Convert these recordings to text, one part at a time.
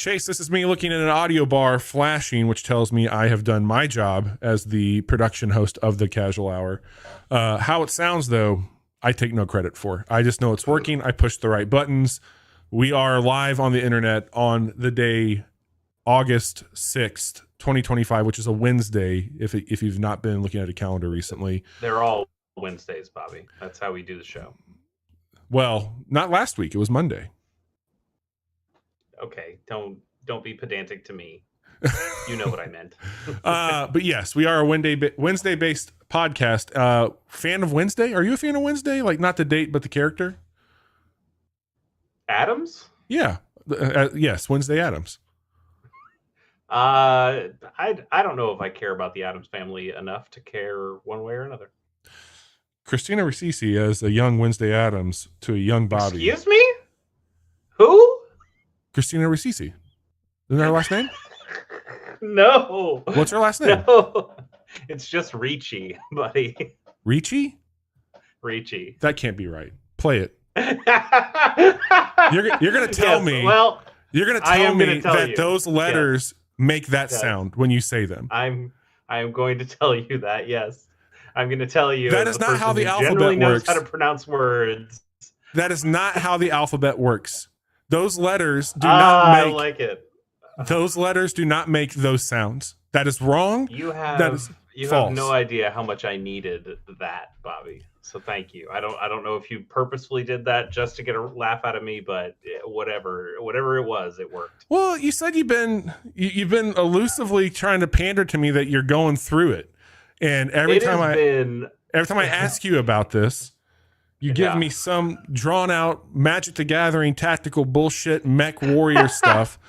Chase, this is me looking at an audio bar flashing, which tells me I have done my job as the production host of the Casual Hour. How it sounds, though, I take no credit for. I just know it's working. I pushed the right buttons. We are live on the internet on the day August 6th, 2025, which is a Wednesday, if you've not been looking at a calendar recently. They're all Wednesdays, Bobby. That's how we do the show. Well, not last week. It was Monday. Okay, don't be pedantic to me. You know what I meant. But yes, we are a Wednesday-based podcast. Fan of Wednesday? Are you a fan of Wednesday? Like, not the date, but the character? Addams? Yeah. Yes, Wednesday Addams. I don't know if I care about the Addams family enough to care one way or another. Christina Ricci as a young Wednesday Addams to a young Bobby. Excuse me? Who? Christina Ricci. Isn't that her last name? No. What's her last name? No. It's just Ricci, buddy. Ricci? Ricci. That can't be right. Play it. You're going to tell me. Well, you're going to tell me that you. Those letters make that sound when you say them. I am going to tell you that. Yes. I'm going to tell you that is not how the alphabet generally knows works. How to pronounce words. That is not how the alphabet works. Those letters do not make. I like it. Those letters do not make those sounds. That is wrong. You have false. Have no idea how much I needed that, Bobby. So thank you. I don't know if you purposefully did that just to get a laugh out of me, but whatever it was, it worked. Well, you said you've been elusively trying to pander to me that you're going through it, and every time I ask you about this, you give me some drawn out Magic the Gathering tactical bullshit mech warrior stuff.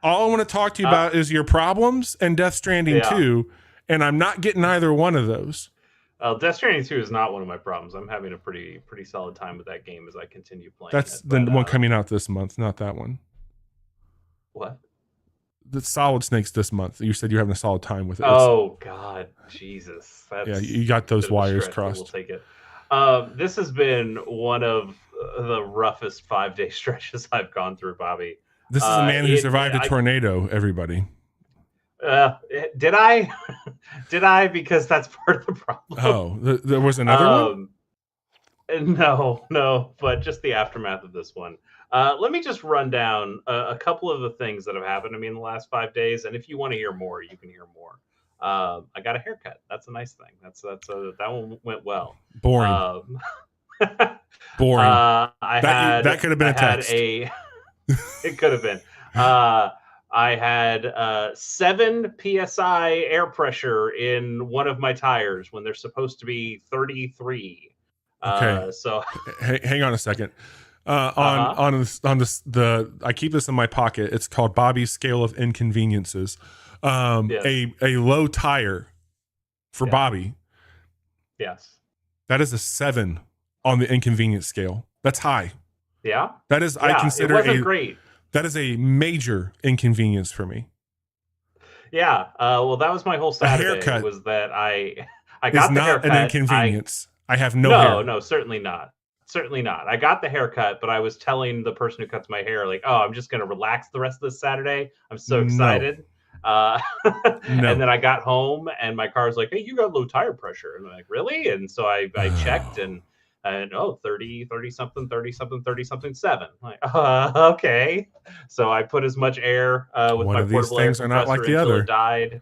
All I want to talk to you about is your problems and Death Stranding 2, and I'm not getting either one of those. Death Stranding 2 is not one of my problems. I'm having a pretty solid time with that game as I continue playing. That's the one coming out this month, not that one. What? The Solid Snakes this month. You said you're having a solid time with it. Oh God, Jesus! That's you got those wires crossed. We'll take it. This has been one of the roughest 5-day stretches I've gone through, Bobby. This is a man who survived a tornado, everybody. Did I? Did I? Because that's part of the problem. Oh, there was another one? No, but just the aftermath of this one. Let me just run down a couple of the things that have happened to me in the last 5 days, and if you want to hear more, you can hear more. I got a haircut. That's a nice thing. That one went well. Boring. Boring. That could have been a text. It could have been. I had 7 psi air pressure in one of my tires when they're supposed to be 33. Okay. So hang on a second. On this, I keep this in my pocket. It's called Bobby's Scale of Inconveniences. Yes. A low tire for Bobby. Yes. That is a 7 on the inconvenience scale. That's high. Yeah. That is, I consider it wasn't great. That is a major inconvenience for me. Yeah. Well, that was my whole Saturday. A haircut was that I got the haircut. It's not an inconvenience. I have no hair. No, certainly not. Certainly not. I got the haircut, but I was telling the person who cuts my hair, like, oh, I'm just going to relax the rest of this Saturday. I'm so excited. No. And then I got home and my car's like, hey, you got low tire pressure. And I'm like, really? And so I checked and 30 something 7. I'm like, okay. So I put as much air with one my of these things are not like the other. It died.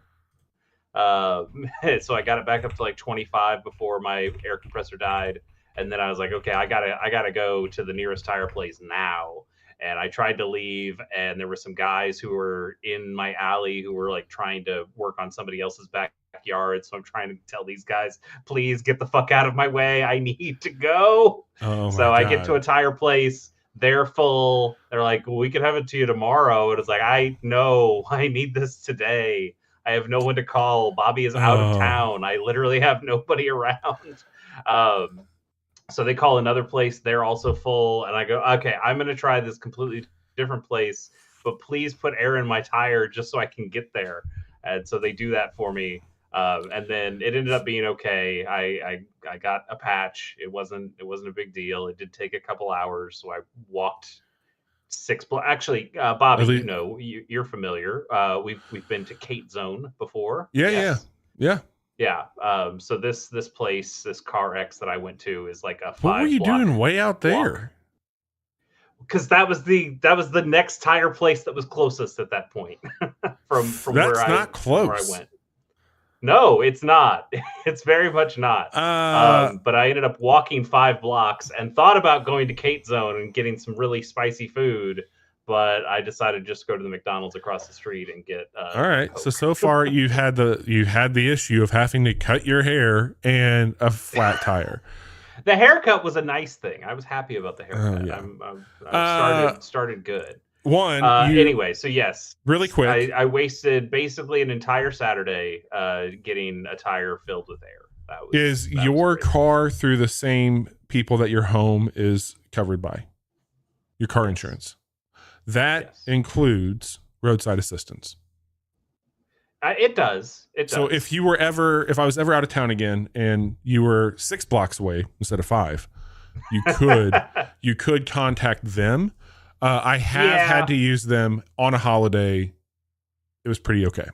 So I got it back up to like 25 before my air compressor died. And then I was like, okay, I gotta go to the nearest tire place now. And I tried to leave, and there were some guys who were in my alley who were like trying to work on somebody else's backyard. So I'm trying to tell these guys, please get the fuck out of my way. I need to go. So I get to a tire place. They're full. They're like, well, we could have it to you tomorrow. And it's like, I know I need this today. I have no one to call. Bobby is out of town. I literally have nobody around. So they call another place. They're also full. And I go, okay, I'm going to try this completely different place, but please put air in my tire just so I can get there. And so they do that for me. And then it ended up being okay. I got a patch. It wasn't a big deal. It did take a couple hours. So I walked Actually, Bobby, you know, you're familiar. We've been to Kate Zone before. Yeah, yes. yeah. So this place, this Car X that I went to is like a 5 What were you doing way out there? Because that was the next tire place that was closest at that point from where I went. No, it's not. It's very much not. But I ended up walking 5 blocks and thought about going to Kate Zone and getting some really spicy food, but I decided to just go to the McDonald's across the street and get. All right. Coke. So far you've had the issue of having to cut your hair and a flat tire. The haircut was a nice thing. I was happy about the haircut. I started good. Anyway, so yes, really quick. I wasted basically an entire Saturday getting a tire filled with air. Is your car through the same people that your home is covered by? Your car insurance. That includes roadside assistance. It does. So if I was ever out of town again and you were 6 blocks away instead of 5, you could contact them. I have had to use them on a holiday. It was pretty okay.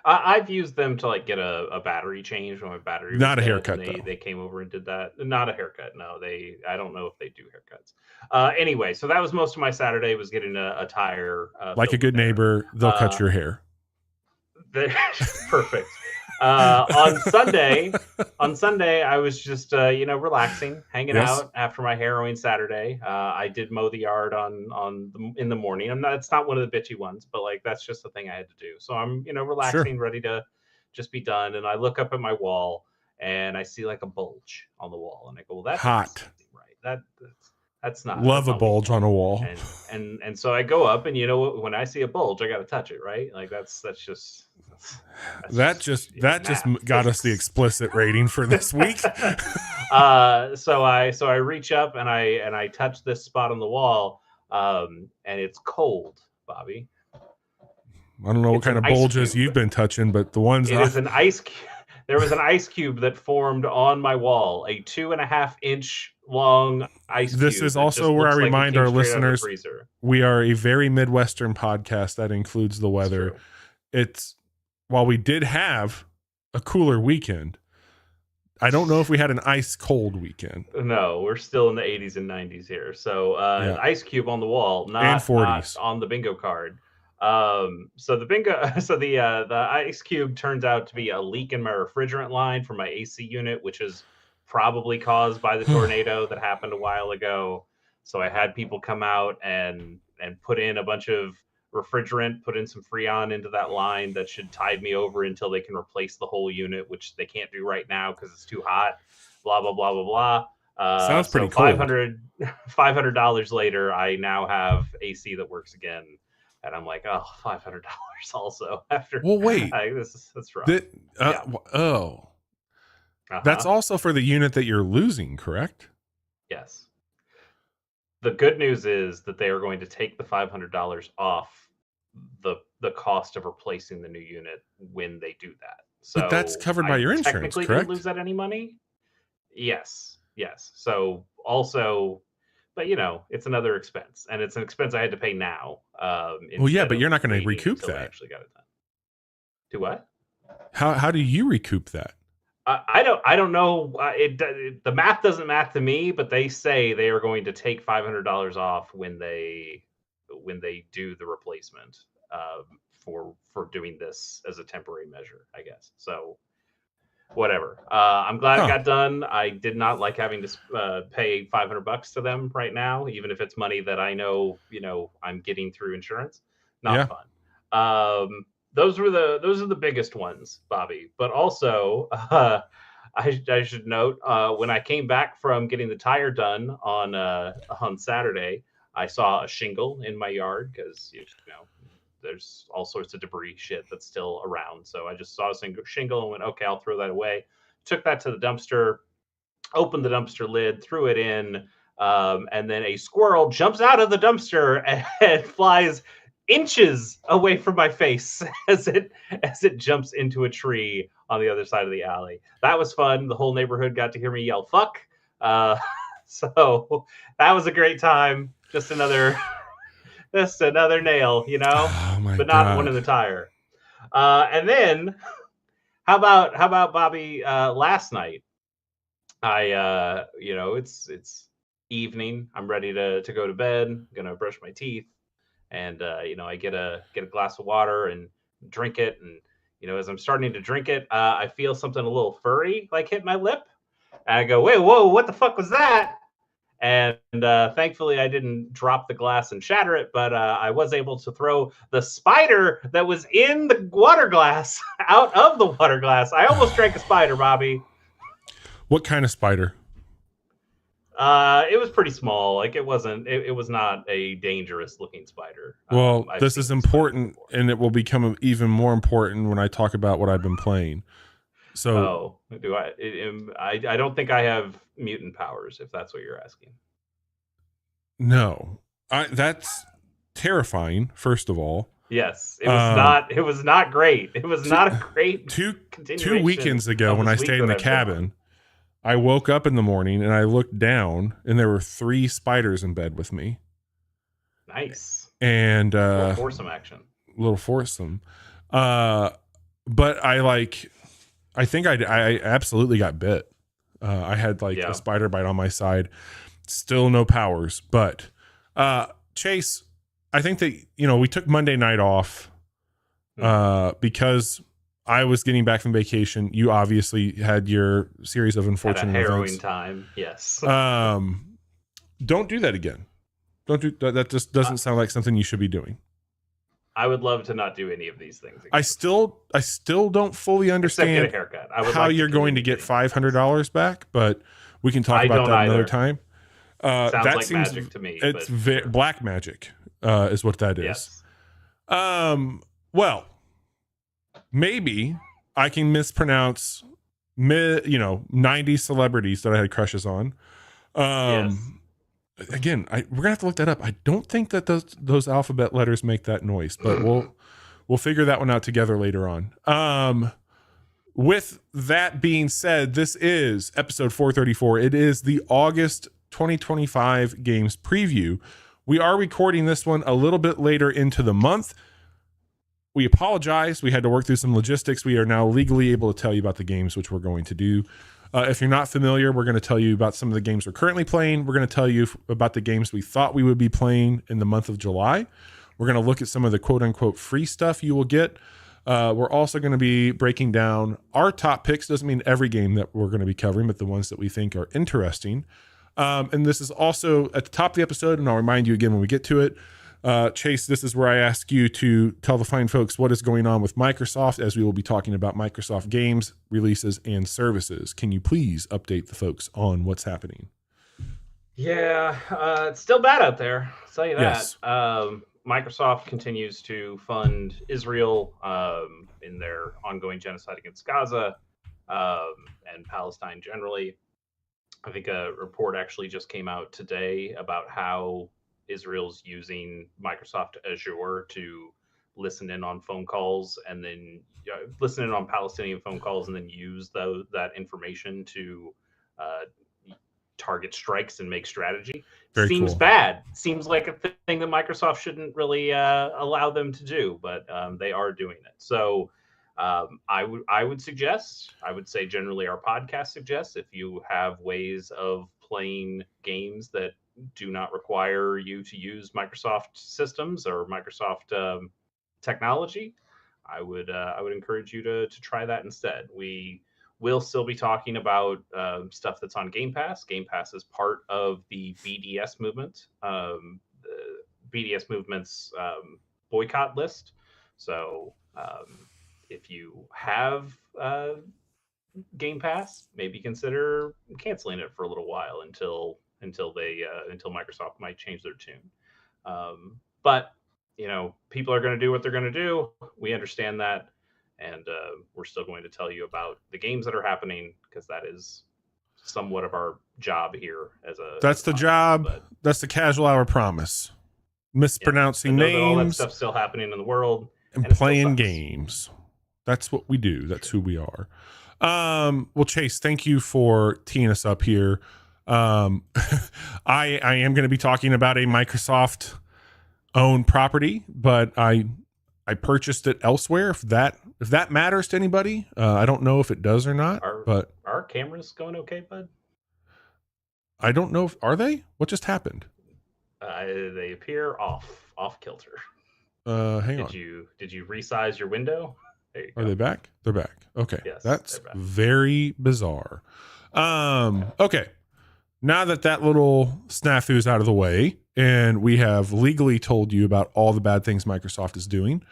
I've used them to like get a battery change when my battery was not a haircut. They came over and did that. Not a haircut. No, I don't know if they do haircuts. Anyway, so that was most of my Saturday, was getting a tire. Like a good neighbor, they'll cut your hair. Perfect. On Sunday, I was just relaxing, hanging out after my harrowing Saturday. I did mow the yard in the morning. It's not one of the bitchy ones, but like that's just the thing I had to do. So I'm relaxing, ready to just be done. And I look up at my wall and I see like a bulge on the wall, and I go, "Well, that's hot, right? That's not love a bulge on a wall." And so I go up, and when I see a bulge, I got to touch it, right? Like that's just got us the explicit rating for this week. So I reach up and I touch this spot on the wall, and it's cold, Bobby. I don't know what kind of bulges you've been touching, but the ones is an ice cube. There was an ice cube that formed on my wall, a 2.5 inch long ice cube. This is also where I remind our listeners we are a very Midwestern podcast that includes the weather. It's while we did have a cooler weekend, I don't know if we had an ice cold weekend. No, we're still in the 80s and 90s here. So an ice cube on the wall, not on the bingo card. So the ice cube turns out to be a leak in my refrigerant line for my AC unit, which is probably caused by the tornado that happened a while ago. So I had people come out and put in a bunch of refrigerant, put in some Freon into that line that should tide me over until they can replace the whole unit, which they can't do right now because it's too hot. Blah blah blah blah blah. Sounds pretty cool. $500 later, I now have AC that works again, and I'm like, oh, $500 also after. Well, wait, that's rough. That's also for the unit that you're losing, correct? Yes. The good news is that they are going to take the $500 off the cost of replacing the new unit when they do that. So but that's covered by your insurance, technically correct? Didn't lose that any money? Yes. So also, but it's another expense, and it's an expense I had to pay now. Well, yeah, but you're not going to recoup that. I actually got it done. Do what? How do you recoup that? I don't know. The math doesn't math to me, but they say they are going to take $500 off when they do the replacement for doing this as a temporary measure, I guess. So whatever. I'm glad it got done. I did not like having to pay $500 to them right now, even if it's money that I know I'm getting through insurance. Not fun. Those are the biggest ones, Bobby. But also, I should note when I came back from getting the tire done on Saturday, I saw a shingle in my yard because there's all sorts of debris shit that's still around. So I just saw a shingle and went, okay, I'll throw that away. Took that to the dumpster, opened the dumpster lid, threw it in, and then a squirrel jumps out of the dumpster and flies inches away from my face as it jumps into a tree on the other side of the alley. That was fun. The whole neighborhood got to hear me yell "fuck." So that was a great time. Just another Just another nail, Oh my but not God. one in the tire. And then how about Bobby? Last night, it's evening. I'm ready to go to bed. I'm gonna brush my teeth, and I get a glass of water and drink it. And as I'm starting to drink it, I feel something a little furry like hit my lip. And I go, wait, whoa, what the fuck was that? And thankfully, I didn't drop the glass and shatter it, but I was able to throw the spider that was in the water glass out of the water glass. I almost drank a spider, Bobby. What kind of spider? It was pretty small. Like it wasn't. It was not a dangerous looking spider. Well, this is important, and it will become even more important when I talk about what I've been playing. So, do I? I don't think I have mutant powers. If that's what you're asking. No, that's terrifying. First of all, yes, it was not. It was not great. It was not a great. Two weekends ago, when I stayed in the cabin, I woke up in the morning and I looked down, and there were 3 spiders in bed with me. Nice. And little foursome action. Little foursome. But I think I absolutely got bit. I had a spider bite on my side. Still no powers, but Chase, I think that we took Monday night off because I was getting back from vacation. You obviously had your series of unfortunate harrowing events. Time. Yes. Don't do that again. Don't do that. That just doesn't sound like something you should be doing. I would love to not do any of these things again. I still don't fully understand get a haircut. how you're going to get $500 back, but we can talk about that another time. Sounds that like seems magic to me. It's black magic, is what that is. Yes. Well, maybe I can mispronounce 90 celebrities that I had crushes on. Yes. Again, we're gonna have to look that up. I don't think that those alphabet letters make that noise, but we'll figure that one out together later on. With that being said, this is episode 434. It is the August 2025 games preview. We are recording this one a little bit later into the month. We apologize. We had to work through some logistics. We are now legally able to tell you about the games, which we're going to do. If you're not familiar, we're going to tell you about some of the games we're currently playing. We're going to tell you about the games we thought we would be playing in the month of July. We're going to look at some of the quote unquote free stuff you will get. We're also going to be breaking down our top picks. Doesn't mean every game that we're going to be covering, but the ones that we think are interesting. And this is also at the top of the episode, and I'll remind you again when we get to it. Chase, this is where I ask you to tell the fine folks what is going on with Microsoft, as we will be talking about Microsoft games, releases, and services. Can you please update the folks on what's happening? Yeah, it's still bad out there. I'll tell you that. Yes. Microsoft continues to fund Israel in their ongoing genocide against Gaza and Palestine generally. I think a report actually just came out today about how Israel's using Microsoft Azure to listen in on phone calls and then listen in on Palestinian phone calls and then use that information to target strikes and make strategy. Very Seems cool. bad. Seems like a thing that Microsoft shouldn't really allow them to do, but they are doing it. So I would say generally our podcast suggests if you have ways of playing games that do not require you to use Microsoft systems or Microsoft technology, I would encourage you to try that instead. We will still be talking about stuff that's on Game Pass. Game Pass is part of the BDS movement, the BDS movement's boycott list. So if you have Game Pass, maybe consider canceling it for a little while until Microsoft might change their tune. But people are going to do what they're going to do. We understand that, and we're still going to tell you about the games that are happening because that is somewhat of our job here That's the job. That's the casual hour promise. Mispronouncing names. All that stuff's still happening in the world and playing games. That's what we do. That's who we are. Well, Chase, thank you for teeing us up here. I am going to be talking about a Microsoft own property, but I purchased it elsewhere. If that matters to anybody, I don't know if it does or not. But are cameras going okay, bud? I don't know. Are they? What just happened? They appear off kilter. Hang on. Did you resize your window? Are they back? They're back. Okay. Yes, that's very bizarre. Okay. Now that little snafu is out of the way, and we have legally told you about all the bad things Microsoft is doing,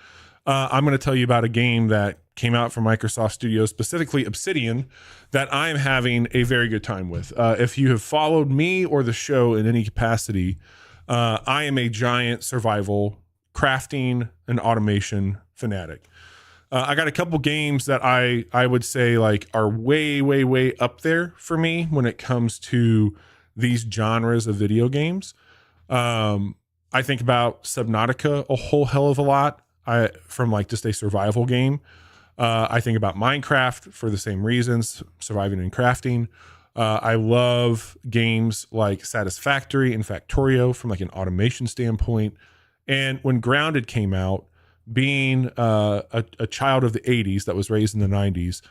I'm going to tell you about a game that came out from Microsoft Studios, specifically Obsidian, that I'm having a very good time with. If you have followed me or the show in any capacity, I am a giant survival, crafting, and automation fanatic. I got a couple games that I would say like are way, way, way up there for me when it comes to these genres of video games. I think about Subnautica a whole hell of a lot. From like just a survival game. I think about Minecraft for the same reasons, surviving and crafting. I love games like Satisfactory and Factorio from like an automation standpoint. And when Grounded came out, being a child of the 80s that was raised in the 90s,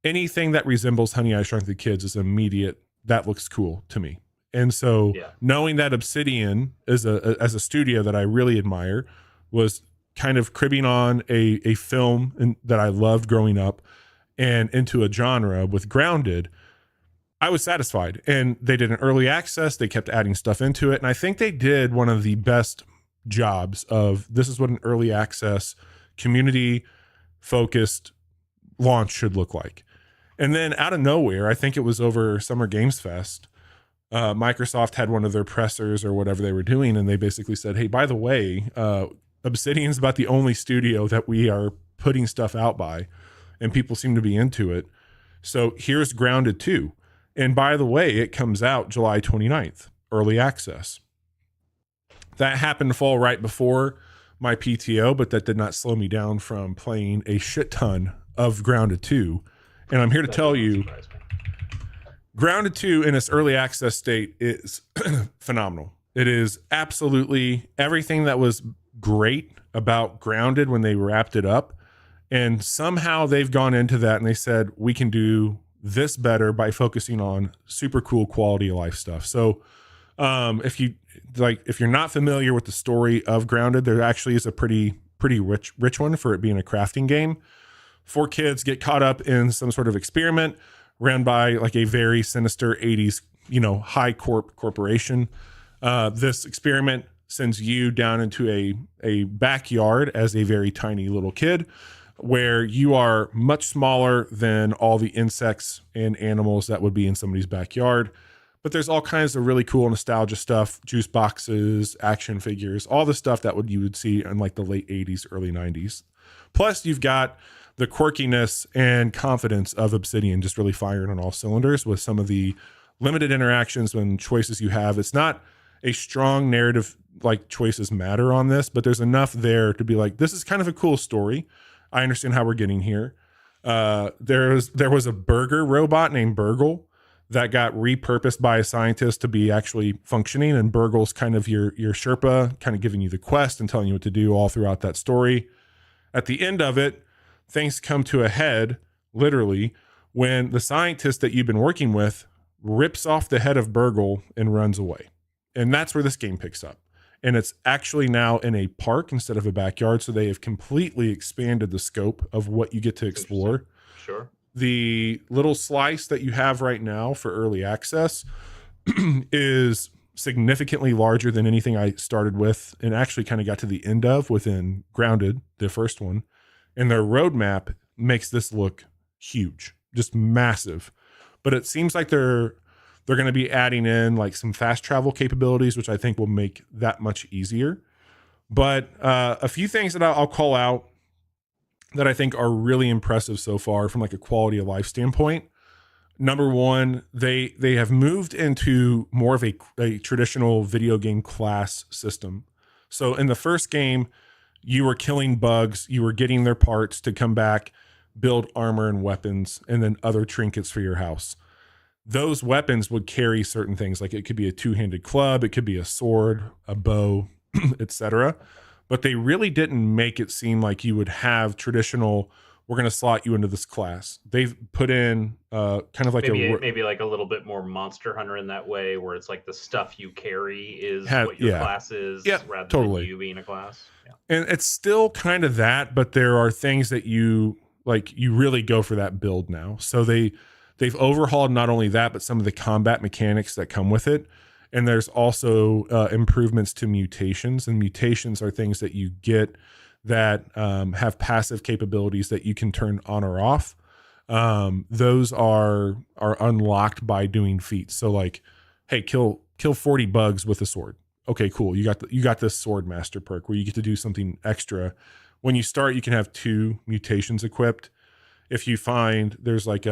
anything that resembles Honey, I Shrunk the Kids is immediate. That looks cool to me. And so knowing that Obsidian is as a studio that I really admire was kind of cribbing on a film that I loved growing up and into a genre with Grounded, I was satisfied. And they did an early access. They kept adding stuff into it. And I think they did one of the best jobs of this is what an early access community focused launch should look like. And then out of nowhere, I think it was over Summer Games Fest, Microsoft had one of their pressers or whatever they were doing. And they basically said, hey, by the way, Obsidian's about the only studio that we are putting stuff out by, and people seem to be into it. So here's Grounded 2. And by the way, it comes out July 29th, early access. That happened to fall right before my PTO, but that did not slow me down from playing a shit ton of Grounded 2. And I'm here to tell you, Grounded 2 in its early access state is phenomenal. It is absolutely everything that was great about Grounded when they wrapped it up. And somehow they've gone into that and they said, we can do this better by focusing on super cool quality of life stuff. So if you're not familiar with the story of Grounded, there actually is a pretty rich one for it being a crafting game. 4 kids get caught up in some sort of experiment ran by like a very sinister 80s, high corporation. This experiment sends you down into a backyard as a very tiny little kid where you are much smaller than all the insects and animals that would be in somebody's backyard. But there's all kinds of really cool nostalgia stuff, juice boxes, action figures, all the stuff that you would see in like the late 80s, early 90s. Plus you've got the quirkiness and confidence of Obsidian just really firing on all cylinders with some of the limited interactions and choices you have. It's not a strong narrative like choices matter on this, but there's enough there to be like, this is kind of a cool story. I understand how we're getting here. There was a burger robot named Burgle that got repurposed by a scientist to be actually functioning, and Burgle's kind of your Sherpa, kind of giving you the quest and telling you what to do all throughout that story. At the end of it, things come to a head, literally, when the scientist that you've been working with rips off the head of Burgle and runs away. And that's where this game picks up. And it's actually now in a park instead of a backyard. So they have completely expanded the scope of what you get to explore. Sure. The little slice that you have right now for early access is significantly larger than anything I started with and actually kind of got to the end of within Grounded, the first one. And their roadmap makes this look huge, just massive. But it seems like they're going to be adding in like some fast travel capabilities, which I think will make that much easier. But a few things that I'll call out that I think are really impressive so far from like a quality of life standpoint. Number one, they have moved into more of a traditional video game class system. So in the first game, you were killing bugs, you were getting their parts to come back, build armor and weapons, and then other trinkets for your house. Those weapons would carry certain things, like it could be a 2-handed club, it could be a sword, a bow, etc. But they really didn't make it seem like you would have traditional, we're going to slot you into this class. They've put in kind of like maybe like a little bit more Monster Hunter in that way, where it's like the stuff you carry is what your class is, rather than you being a class. Yeah. And it's still kind of that, but there are things that you really go for that build now. So they've overhauled not only that, but some of the combat mechanics that come with it. And there's also improvements to mutations, and mutations are things that you get that have passive capabilities that you can turn on or off. Those are unlocked by doing feats. So like, hey, kill 40 bugs with a sword. Okay, cool. You got this sword master perk where you get to do something extra. When you start, you can have 2 mutations equipped. If you find there's like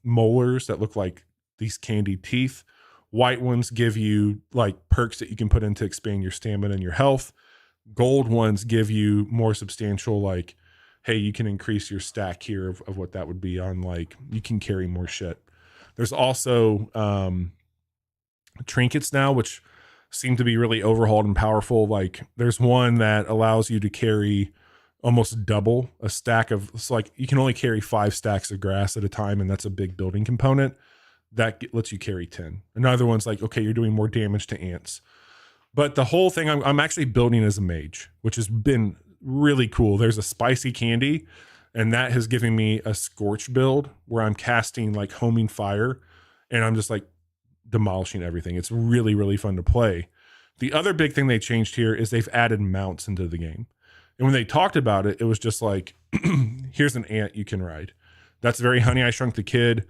molars that look like these candied teeth, white ones give you like perks that you can put in to expand your stamina and your health. Gold ones give you more substantial, like, hey, you can increase your stack here of what that would be on, like, you can carry more shit. There's also trinkets now, which seem to be really overhauled and powerful. Like there's one that allows you to carry almost double a stack of, it's like you can only carry 5 stacks of grass at a time, and that's a big building component. That lets you carry 10. Another one's like, okay, you're doing more damage to ants. But the whole thing, I'm actually building as a mage, which has been really cool. There's a spicy candy, and that has given me a scorch build where I'm casting like homing fire, and I'm just like demolishing everything. It's really, really fun to play. The other big thing they changed here is they've added mounts into the game. And when they talked about it, it was just like, here's an ant you can ride. That's very Honey, I Shrunk the Kid.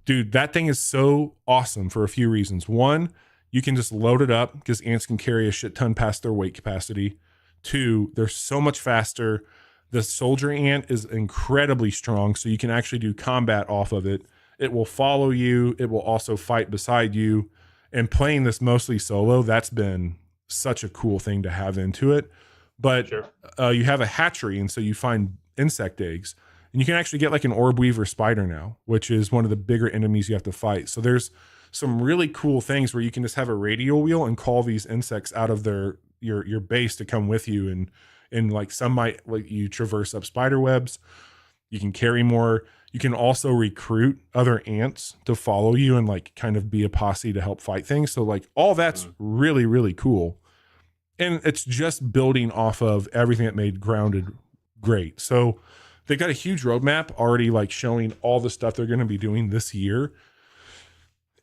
Dude, that thing is so awesome for a few reasons. One, you can just load it up because ants can carry a shit ton past their weight capacity. 2, they're so much faster. The soldier ant is incredibly strong, so you can actually do combat off of it. It will follow you. It will also fight beside you. And playing this mostly solo, that's been such a cool thing to have into it. But sure. You have a hatchery, and so you find insect eggs. And you can actually get like an orb weaver spider now, which is one of the bigger enemies you have to fight. So there's some really cool things where you can just have a radio wheel and call these insects out of your base to come with you. And like some might like you traverse up spider webs. You can carry more. You can also recruit other ants to follow you and like kind of be a posse to help fight things. So like all that's really, really cool. And it's just building off of everything that made Grounded great. So they got a huge roadmap already, like showing all the stuff they're going to be doing this year.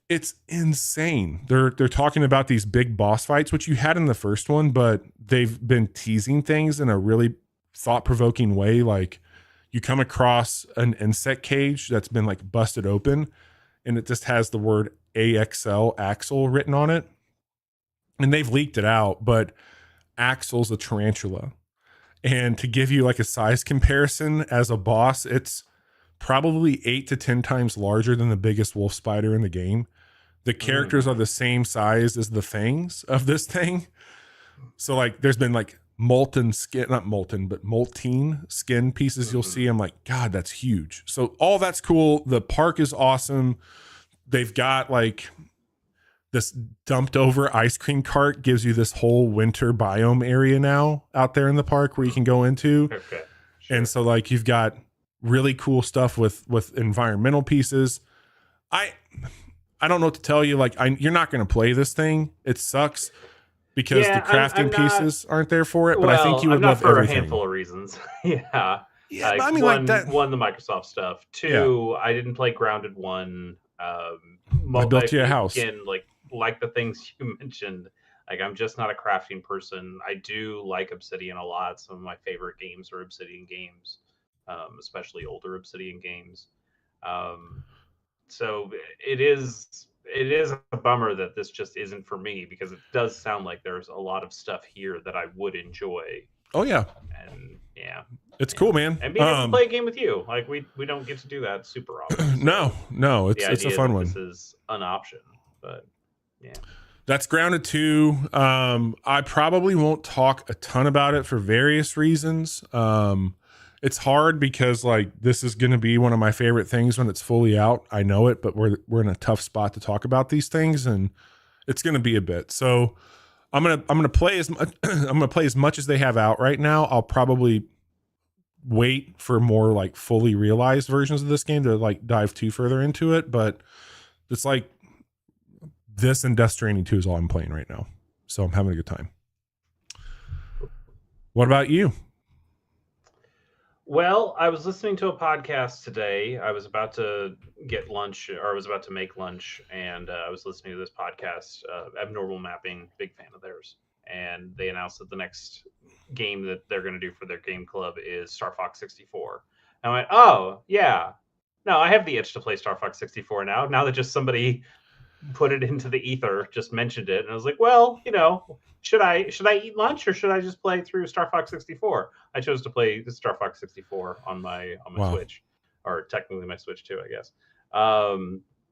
It's insane. They're talking about these big boss fights, which you had in the first one, but they've been teasing things in a really thought-provoking way. Like you come across an insect cage that's been like busted open, and it just has the word AXL, Axel, written on it. And they've leaked it out, but Axel's a tarantula. And to give you like a size comparison, as a boss, it's probably 8 to 10 times larger than the biggest wolf spider in the game. The characters are the same size as the fangs of this thing. So like there's been like molten skin, not molten, but molten skin pieces you'll see. I'm like, God, that's huge. So all that's cool. The park is awesome. They've got like this dumped over ice cream cart, gives you this whole winter biome area now out there in the park where you can go into. Okay, sure. And so like you've got really cool stuff with environmental pieces. I don't know what to tell you. Like you're not going to play this thing. It sucks because the crafting pieces aren't there for it. But I think you would love everything. For a handful of reasons. Yeah. Like, I mean, like that. One, the Microsoft stuff. 2, I didn't play Grounded 1. I built you a house. Again, like the things you mentioned. Like I'm just not a crafting person. I do like Obsidian a lot. Some of my favorite games are Obsidian games, especially older Obsidian games. So it is a bummer that this just isn't for me, because it does sound like there's a lot of stuff here that I would enjoy. Oh yeah, and yeah, it's cool, man. And being able to play a game with you, like we don't get to do that super often. So no, it's a fun one. This is an option, but yeah. That's Grounded 2. I probably won't talk a ton about it for various reasons. It's hard because like this is going to be one of my favorite things when it's fully out. I know it, but we're in a tough spot to talk about these things, and it's going to be a bit. So I'm gonna play as much. I'm gonna play as much as they have out right now. I'll probably wait for more like fully realized versions of this game to like dive too further into it. But it's like this and Death Stranding 2 is all I'm playing right now, so I'm having a good time. What about you? Well, I was listening to a podcast today. I was about to get lunch, or I was about to make lunch, and I was listening to this podcast, Abnormal Mapping, big fan of theirs. And they announced that the next game that they're going to do for their game club is Star Fox 64. And I went, oh, yeah. No, I have the itch to play Star Fox 64 now that just somebody put it into the ether, just mentioned it. And I was like, well, should I eat lunch or should I just play through Star Fox 64? I chose to play Star Fox 64 on my Wow. Switch, or technically my Switch too, I guess.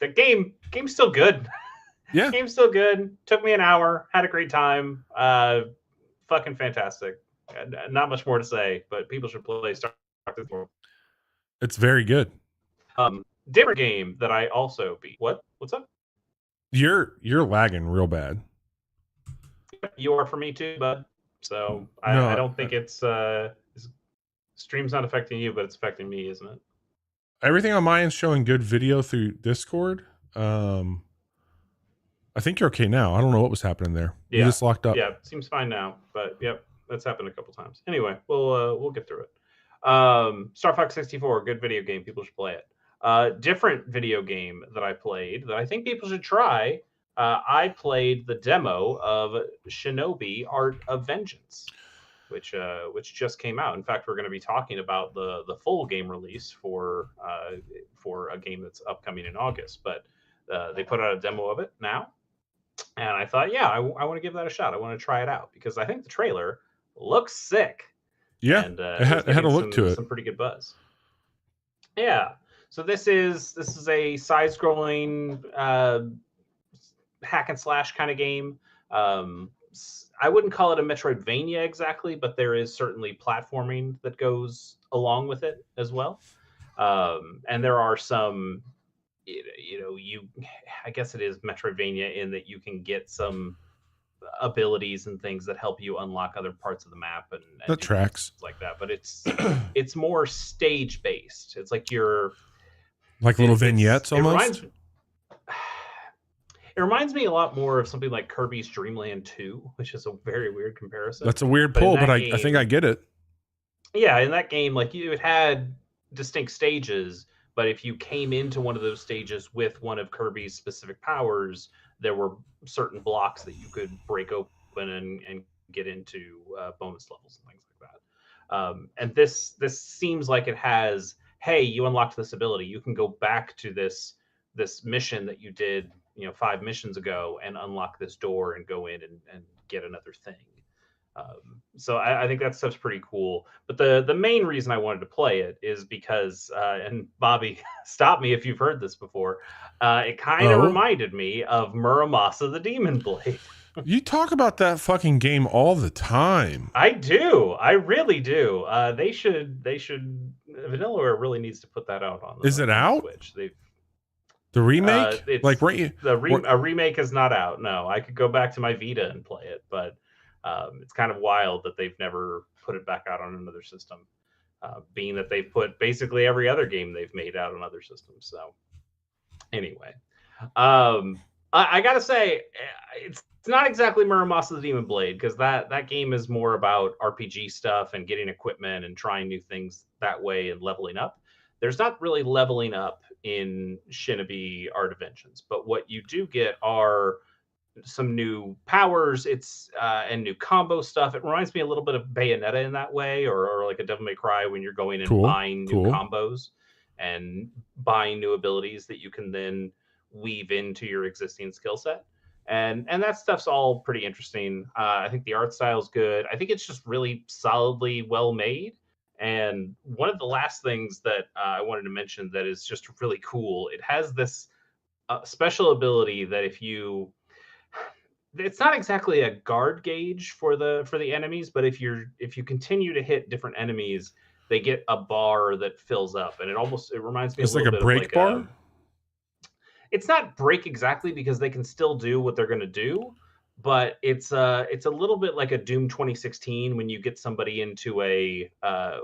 The game's still good. Yeah, Game's still good. Took me an hour. Had a great time. Fucking fantastic. Not much more to say, but people should play Star Fox 64. it's very good. Different game that I also beat. What's up? You're lagging real bad. You are for me too, bud. So I don't think it's stream's not affecting you, but it's affecting me, isn't it? Everything on my end is showing good video through Discord. I think you're okay now. I don't know what was happening there. Yeah. You just locked up. Yeah, seems fine now. But yep, that's happened a couple times. Anyway, we'll get through it. Star Fox 64, good video game. People should play it. Different video game that I played that I think people should try. I played the demo of Shinobi Art of Vengeance, which just came out. In fact, we're going to be talking about the full game release for a game that's upcoming in August. But they put out a demo of it now, and I thought, yeah, I want to give that a shot. I want to try it out because I think the trailer looks sick. Yeah, and it had a look to it. Some pretty good buzz. Yeah. So this is a side-scrolling hack and slash kind of game. I wouldn't call it a Metroidvania exactly, but there is certainly platforming that goes along with it as well. And there are some, I guess it is Metroidvania in that you can get some abilities and things that help you unlock other parts of the map and that tracks like that. But it's more stage based. It's like you're like little vignettes almost. It reminds me a lot more of something like Kirby's Dream Land 2, which is a very weird comparison. That's a weird pull, but I think I get it. Yeah, in that game, like it had distinct stages, but if you came into one of those stages with one of Kirby's specific powers, there were certain blocks that you could break open and get into bonus levels and things like that. And this seems like it has, hey, you unlocked this ability. You can go back to this mission that you did 5 missions ago and unlock this door and go in and get another thing. So I think that stuff's pretty cool. But the main reason I wanted to play it is because, and Bobby, stop me if you've heard this before, it kind of reminded me of Muramasa the Demon Blade. You talk about that fucking game all the time. I do. I really do. They should. Vanillaware really needs to put that out on. Is it out? Switch. The remake? A remake is not out. No, I could go back to my Vita and play it, but it's kind of wild that they've never put it back out on another system, being that they've put basically every other game they've made out on other systems. So anyway, I gotta say, it's not exactly Muramasa the Demon Blade, because that game is more about RPG stuff and getting equipment and trying new things that way and leveling up. There's not really leveling up in Shinobi Art of Vengeance, but what you do get are some new powers, and new combo stuff. It reminds me a little bit of Bayonetta in that way, or like a Devil May Cry when you're going and buying new combos and buying new abilities that you can then weave into your existing skill set. And that stuff's all pretty interesting. I think the art style is good. I think it's just really solidly well made. And one of the last things that I wanted to mention that is just really cool, it has this special ability that it's not exactly a guard gauge for the enemies, but if you continue to hit different enemies, they get a bar that fills up, and it reminds me a little bit break of bar. It's not break exactly, because they can still do what they're going to do, but it's a little bit like a Doom 2016 when you get somebody into a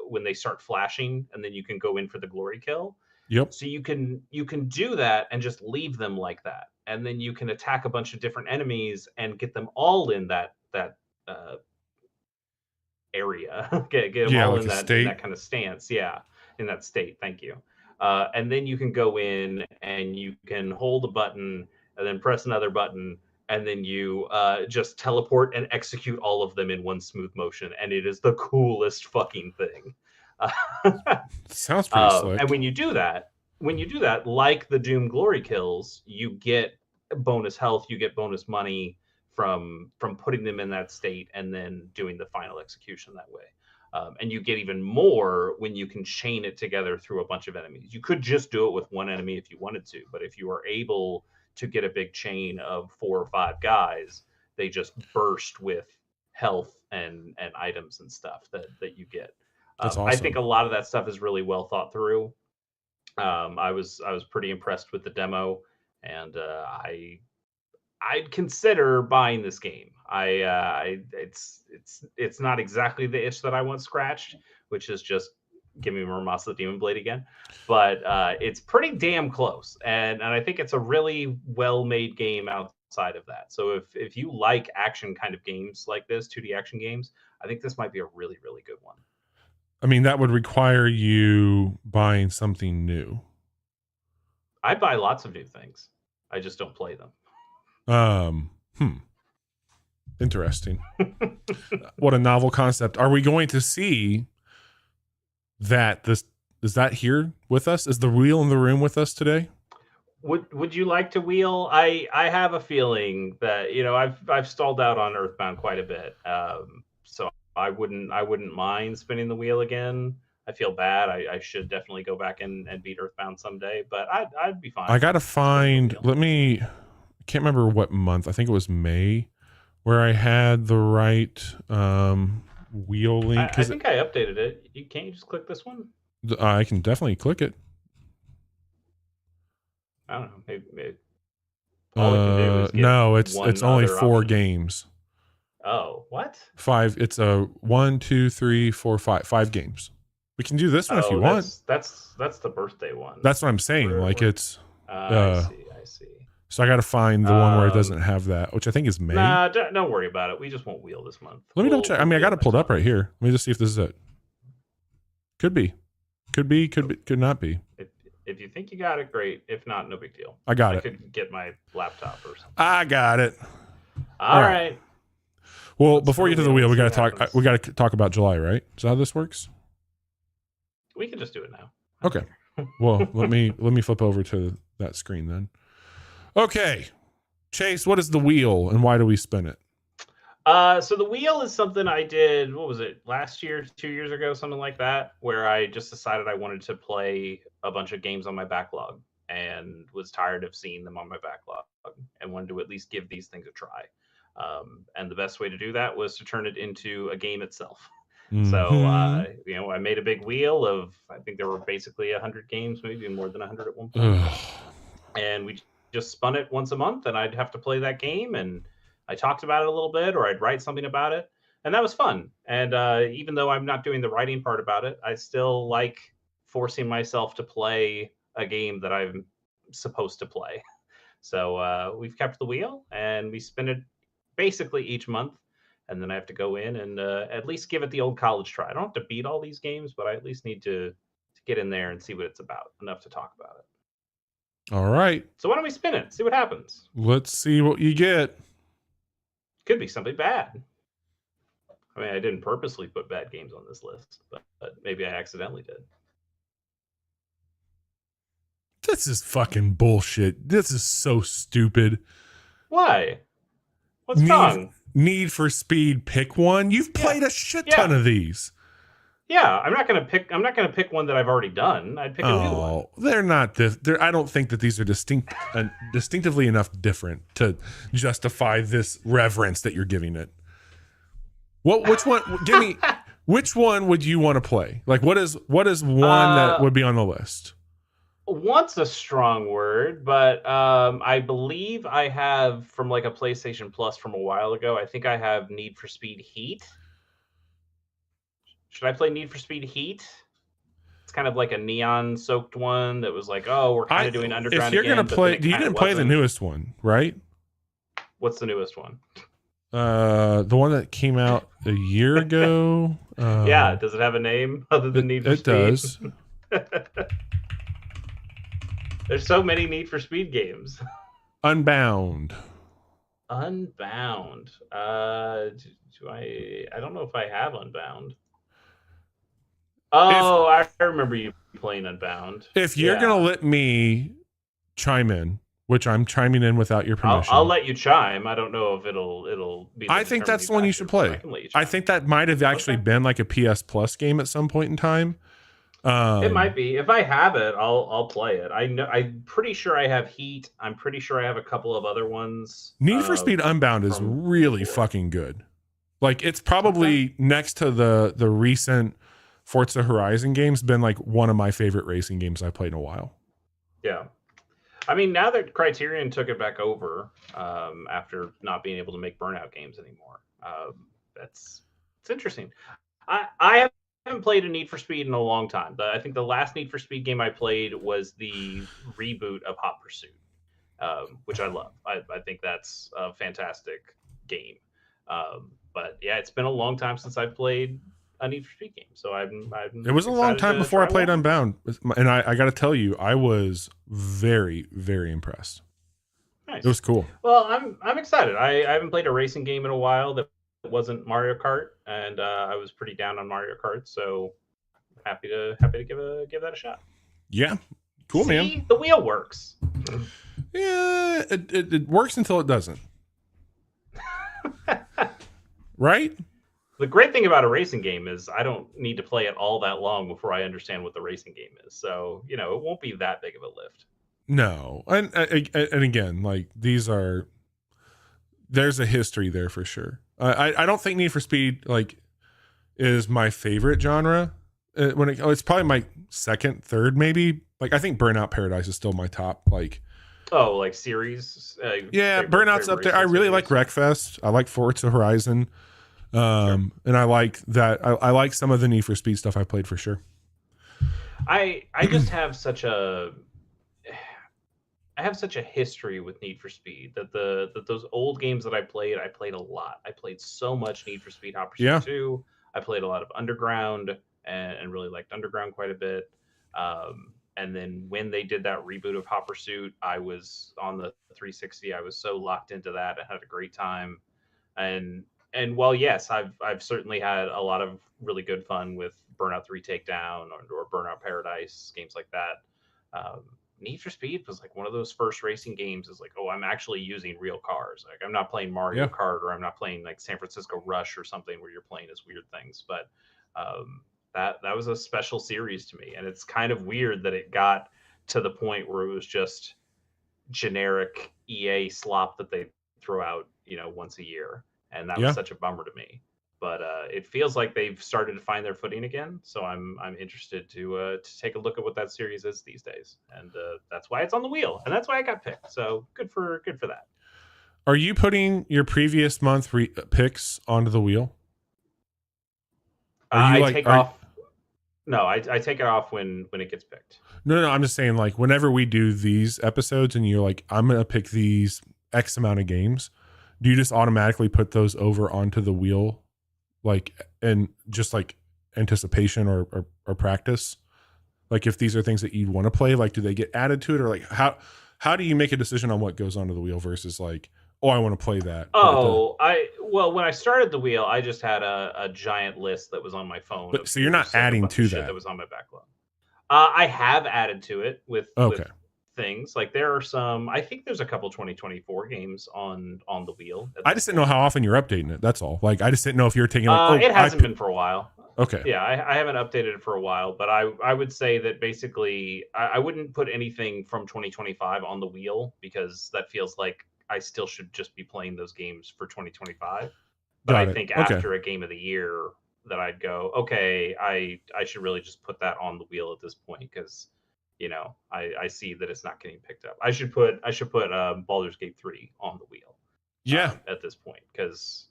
when they start flashing, and then you can go in for the glory kill. Yep. So you can do that and just leave them like that, and then you can attack a bunch of different enemies and get them all in that area. get them all like in that kind of stance. Yeah, in that state. Thank you. And then you can go in and you can hold a button and then press another button, and then you just teleport and execute all of them in one smooth motion, and it is the coolest fucking thing. Sounds pretty slick. And when you do that, like the Doom glory kills, you get bonus health, you get bonus money from putting them in that state and then doing the final execution that way. And you get even more when you can chain it together through a bunch of enemies. You could just do it with one enemy if you wanted to, but if you are able to get a big chain of 4 or 5 guys, they just burst with health and items and stuff that you get. That's awesome. I think a lot of that stuff is really well thought through. I was pretty impressed with the demo, and I'd consider buying this game. It's not exactly the itch that I want scratched, which is just give me Muramos the Demon Blade again, but it's pretty damn close, and I think it's a really well made game outside of that. So if you like action kind of games like this, 2D action games, I think this might be a really, really good one. I mean, that would require you buying something new. I buy lots of new things. I just don't play them. Interesting. What a novel concept. Are we going to see that is that here with us? Is the wheel in the room with us today? Would you like to wheel? I have a feeling that, I've stalled out on Earthbound quite a bit. So I wouldn't mind spinning the wheel again. I feel bad. I should definitely go back and beat Earthbound someday, but I'd be fine. I gotta find. I can't remember what month. I think it was May, where I had the right wheel link. I think I updated it. Can't you just click this one? I can definitely click it. I don't know. Maybe all it can do is get no, it's only 4 option. Games. Oh, what? 5. It's a 1, 2, 3, 4, 5. 5 games. We can do this one if you want. That's the birthday one. That's what I'm saying. It's. I see. So I got to find the one where it doesn't have that, which I think is May. Nah, don't worry about it. We just won't wheel this month. Let me double check. I mean, I got it pulled up right here. Let me just see if this is it. Could be. Could not be. If you think you got it, great. If not, no big deal. I got it. I could get my laptop or something. I got it. All right. Well, before you get to the wheel, we got to talk about July, right? Is that how this works? We can just do it now. Okay. Well, let me flip over to that screen then. Okay. Chase, what is the wheel and why do we spin it? So the wheel is something I did, what was it, last year, 2 years ago, something like that, where I just decided I wanted to play a bunch of games on my backlog and was tired of seeing them on my backlog and wanted to at least give these things a try. And the best way to do that was to turn it into a game itself. Mm-hmm. So, I made a big wheel of, I think there were basically 100 games, maybe more than 100 at one point. And we just spun it once a month, and I'd have to play that game, and I talked about it a little bit, or I'd write something about it, and that was fun. And even though I'm not doing the writing part about it, I still like forcing myself to play a game that I'm supposed to play. So we've kept the wheel, and we spin it basically each month, and then I have to go in and at least give it the old college try. I don't have to beat all these games, but I at least need to get in there and see what it's about, enough to talk about it. All right. So why don't we spin it? See what happens. Let's see what you get. Could be something bad. I mean, I didn't purposely put bad games on this list, but maybe I accidentally did. This is fucking bullshit. This is so stupid. Why? What's wrong? Need for Speed, pick one. You've played a shit ton of these. Yeah, I'm not gonna pick one that I've already done. I'd pick a new one. They're not. I don't think that these are distinctively enough different to justify this reverence that you're giving it. Which one? Give me. Which one would you want to play? Like, what is one that would be on the list? Want's a strong word, but I believe I have from like a PlayStation Plus from a while ago. I think I have Need for Speed Heat. Should I play Need for Speed Heat? It's kind of like a neon-soaked one that was like, oh, we're kind of doing If underground you're gonna again, but then play, it you kind of didn't play the wasn't. newest one, right? What's the newest one? The one that came out a year ago. Yeah, does it have a name other than Need for It Speed? does. There's so many Need for Speed games. Unbound. Unbound. Do I don't know if I have Unbound. Oh, I remember you playing Unbound. If you're gonna let me chime in, which I'm chiming in without your permission, I'll let you chime. I don't know if it'll be. I think that's the one you should play. I think that might have actually been like a PS Plus game at some point in time. It might be. If I have it, I'll play it. I know. I'm pretty sure I have Heat. I'm pretty sure I have a couple of other ones. Need for Speed Unbound is really fucking good. Like it's probably next to the recent Forza Horizon games, been like one of my favorite racing games I've played in a while. Yeah. I mean, now that Criterion took it back over after not being able to make Burnout games anymore, it's interesting. I haven't played a Need for Speed in a long time. I think the last Need for Speed game I played was the reboot of Hot Pursuit, which I love. I think that's a fantastic game. But yeah, it's been a long time since I've played a Need for Speed game. So I'm it was a long time before I played Unbound. And I got to tell you, I was very, very impressed. Nice. It was cool. Well, I'm excited. I haven't played a racing game in a while that wasn't Mario Kart, and I was pretty down on Mario Kart, so happy to give that a shot. Yeah, cool. See, man. The wheel works. Yeah, it works until it doesn't. Right? The great thing about a racing game is I don't need to play it all that long before I understand what the racing game is. So, it won't be that big of a lift. No. And again, like there's a history there for sure. I don't think Need for Speed like is my favorite genre. It's probably my second, third, maybe. Like I think Burnout Paradise is still my top. Like series. Yeah, Burnout's up there. I really like Wreckfest. I like Forza Horizon. And I like that. I like some of the Need for Speed stuff I played for sure. I just have such a history with Need for Speed that those old games that I played a lot. I played so much Need for Speed Hot Pursuit 2. I played a lot of Underground and really liked Underground quite a bit. And then when they did that reboot of Hot Pursuit, I was on the 360. I was so locked into that. I had a great time. And while yes, I've certainly had a lot of really good fun with Burnout 3 Takedown or Burnout Paradise, games like that. Need for Speed was like one of those first racing games is like, oh, I'm actually using real cars. Like I'm not playing Mario Kart or I'm not playing like San Francisco Rush or something where you're playing as weird things. But that was a special series to me. And it's kind of weird that it got to the point where it was just generic EA slop that they throw out, once a year. And that was such a bummer to me. But it feels like they've started to find their footing again. So I'm interested to take a look at what that series is these days, and that's why it's on the wheel, and that's why I got picked. So good for that. Are you putting your previous month picks onto the wheel? I take off. No, I take it off when it gets picked. No. I'm just saying, like, whenever we do these episodes, and you're like, I'm gonna pick these X amount of games. Do you just automatically put those over onto the wheel? Like, and just like anticipation or practice, like if these are things that you'd want to play, like do they get added to it, or like how do you make a decision on what goes onto the wheel versus like, oh, I want to play that? When I started the wheel, I just had a giant list that was on my phone. So you're not adding to that was on my backlog. I have added to it with things like there are some. I think there's a couple 2024 games on the wheel. I just didn't know how often you're updating it. That's all. Like I just didn't know if you're taking. It hasn't been for a while. Okay. Yeah, I haven't updated it for a while, but I would say that basically I wouldn't put anything from 2025 on the wheel because that feels like I still should just be playing those games for 2025. But I think after a game of the year that I'd go, okay, I should really just put that on the wheel at this point because I see that it's not getting picked up. I should put Baldur's Gate 3 on the wheel. Yeah. At this point, because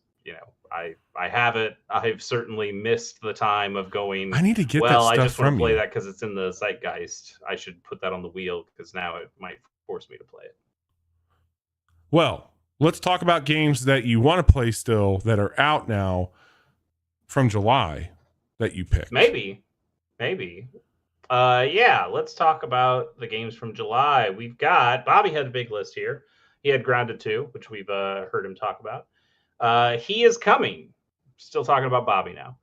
I have it. I've certainly missed the time of going. I need to get well, that stuff I just want from to play you. that because it's in the zeitgeist. I should put that on the wheel because now it might force me to play it. Well, let's talk about games that you want to play still that are out now from July that you picked. Maybe. Yeah, let's talk about the games from July. We've got Bobby had a big list here. He had Grounded 2, which we've heard him talk about. He is coming. Still talking about Bobby now.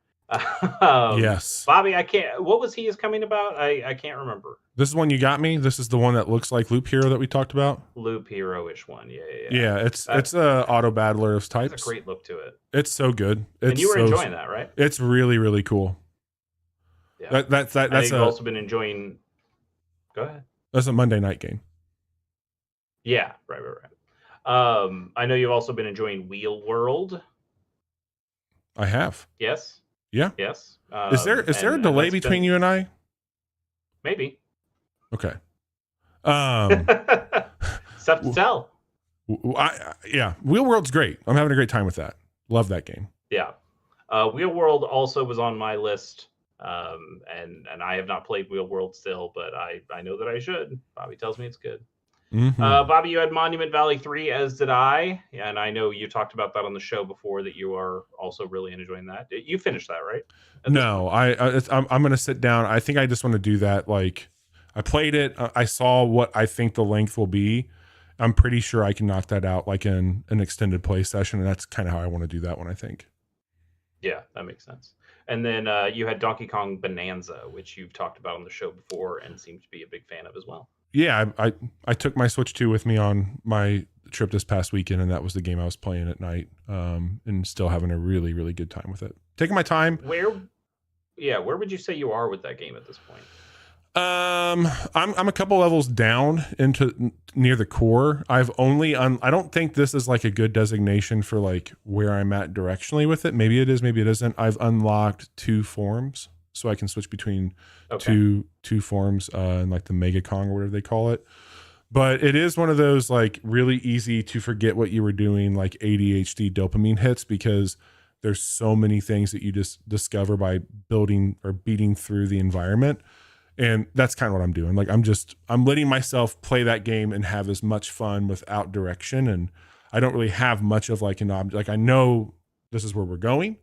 Yes. Bobby, I can't. What was He Is Coming about? I can't remember. This is one you got me. This is the one that looks like Loop Hero that we talked about. Loop Hero-ish one. Yeah. Yeah, it's a auto battler of types. It's a great look to it. It's so good. And you were enjoying that, right? It's really, really cool. Yeah. That's you've also been enjoying. Go ahead. That's a Monday night game. Yeah, right. I know you've also been enjoying Wheel World. I have. Yes. Yeah. Yes. Is there a delay between you and I? Maybe. Okay. Stuff to tell. Yeah. Wheel World's great. I'm having a great time with that. Love that game. Yeah. Wheel World also was on my list. And I have not played Wheel World still, but I know that I should. Bobby tells me it's good. Mm-hmm. Bobby, you had Monument Valley 3, as did I, and I know you talked about that on the show before, that you are also really enjoying that. You finished that, right? No, I'm going to sit down. I think I just want to do that. Like, I played it. I saw what I think the length will be. I'm pretty sure I can knock that out like in an extended play session, and that's kind of how I want to do that one, I think. Yeah, that makes sense. And then you had Donkey Kong Bonanza, which you've talked about on the show before and seem to be a big fan of as well. Yeah, I took my Switch 2 with me on my trip this past weekend, and that was the game I was playing at night, and still having a really, really good time with it. Taking my time. Where would you say you are with that game at this point? I'm a couple levels down into near the core. I've only I don't think this is like a good designation for like where I'm at directionally with it. Maybe it is, maybe it isn't. I've unlocked 2 forms, so I can switch between two forms in like the Mega Kong or whatever they call it. But it is one of those like really easy to forget what you were doing, like ADHD dopamine hits, because there's so many things that you just discover by building or beating through the environment. And that's kind of what I'm doing. Like I'm letting myself play that game and have as much fun without direction. And I don't really have much of like an object. Like I know this is where we're going,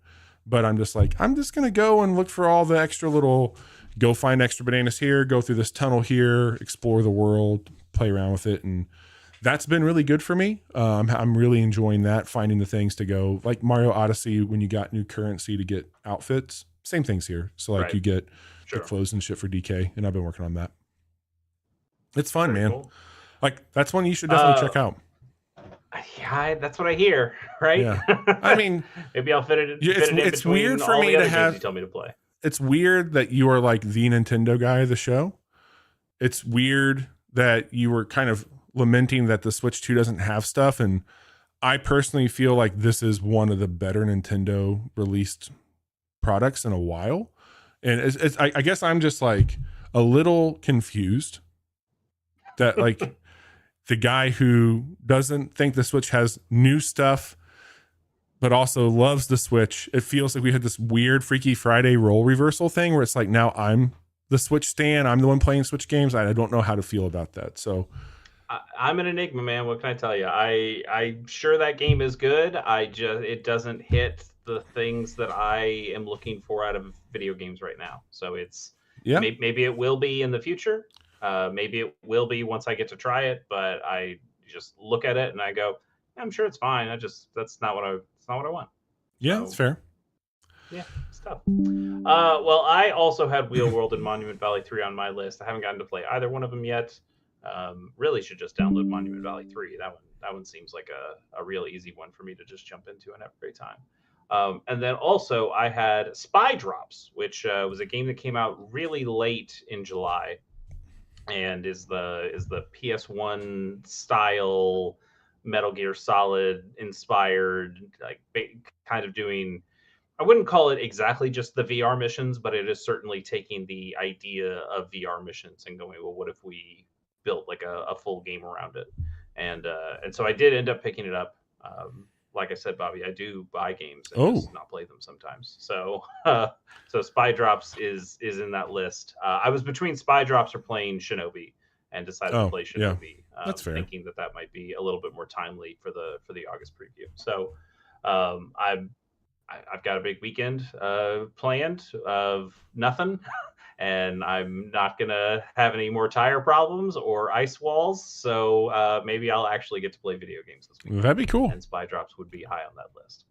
but I'm just going to go and look for all the extra little, go find extra bananas here, go through this tunnel here, explore the world, play around with it. And that's been really good for me. I'm really enjoying that, finding the things to go, like Mario Odyssey, when you got new currency to get outfits, same things here. So like you get the clothes and shit for DK, and I've been working on that. It's fun, man. Cool. Like that's one you should definitely check out. Yeah, that's what I hear, right? Yeah. I mean, maybe I'll fit it. It's weird for me to have. You tell me to play. It's weird that you are like the Nintendo guy of the show. It's weird that you were kind of lamenting that the Switch 2 doesn't have stuff, and I personally feel like this is one of the better Nintendo released products in a while. And I guess I'm just like a little confused that like the guy who doesn't think the Switch has new stuff, but also loves the Switch. It feels like we had this weird Freaky Friday role reversal thing where it's like, now I'm the Switch stan. I'm the one playing Switch games. I don't know how to feel about that. So I'm an enigma, man. What can I tell you? I'm sure that game is good. It doesn't hit the things that I am looking for out of video games right now. So maybe it will be in the future. Maybe it will be once I get to try it, but I just look at it and I go, I'm sure it's fine. That's not what I want. Yeah, that's fair. Yeah, stuff. Well, I also had Wheel World and Monument Valley 3 on my list. I haven't gotten to play either one of them yet. Really should just download Monument Valley 3. That one seems like a real easy one for me to just jump into and have a great time. And then also I had Spy Drops, which was a game that came out really late in July, and is the PS1 style Metal Gear Solid inspired, like kind of doing I wouldn't call it exactly just the VR missions, but it is certainly taking the idea of VR missions and going, well, what if we built like a full game around it? And so I did end up picking it up. Like I said, Bobby, I do buy games and just not play them sometimes. So so Spy Drops is in that list. I was between Spy Drops or playing Shinobi, and decided to play Shinobi. Yeah. That's fair. Thinking that might be a little bit more timely for the August preview. So I've got a big weekend planned of nothing, and I'm not gonna have any more tire problems or ice walls. So maybe I'll actually get to play video games this week. That'd be cool. And Spy Drops would be high on that list.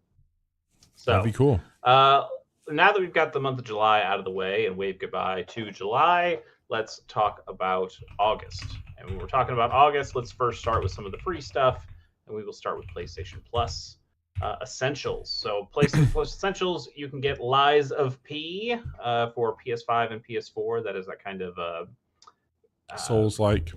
So that'd be cool. Now that we've got the month of July out of the way and wave goodbye to July, let's talk about August. And when we're talking about August, let's first start with some of the free stuff, and we will start with PlayStation Plus Essentials. So PlayStation Plus Essentials, you can get Lies of P for PS5 and PS4. That is that kind of Souls-like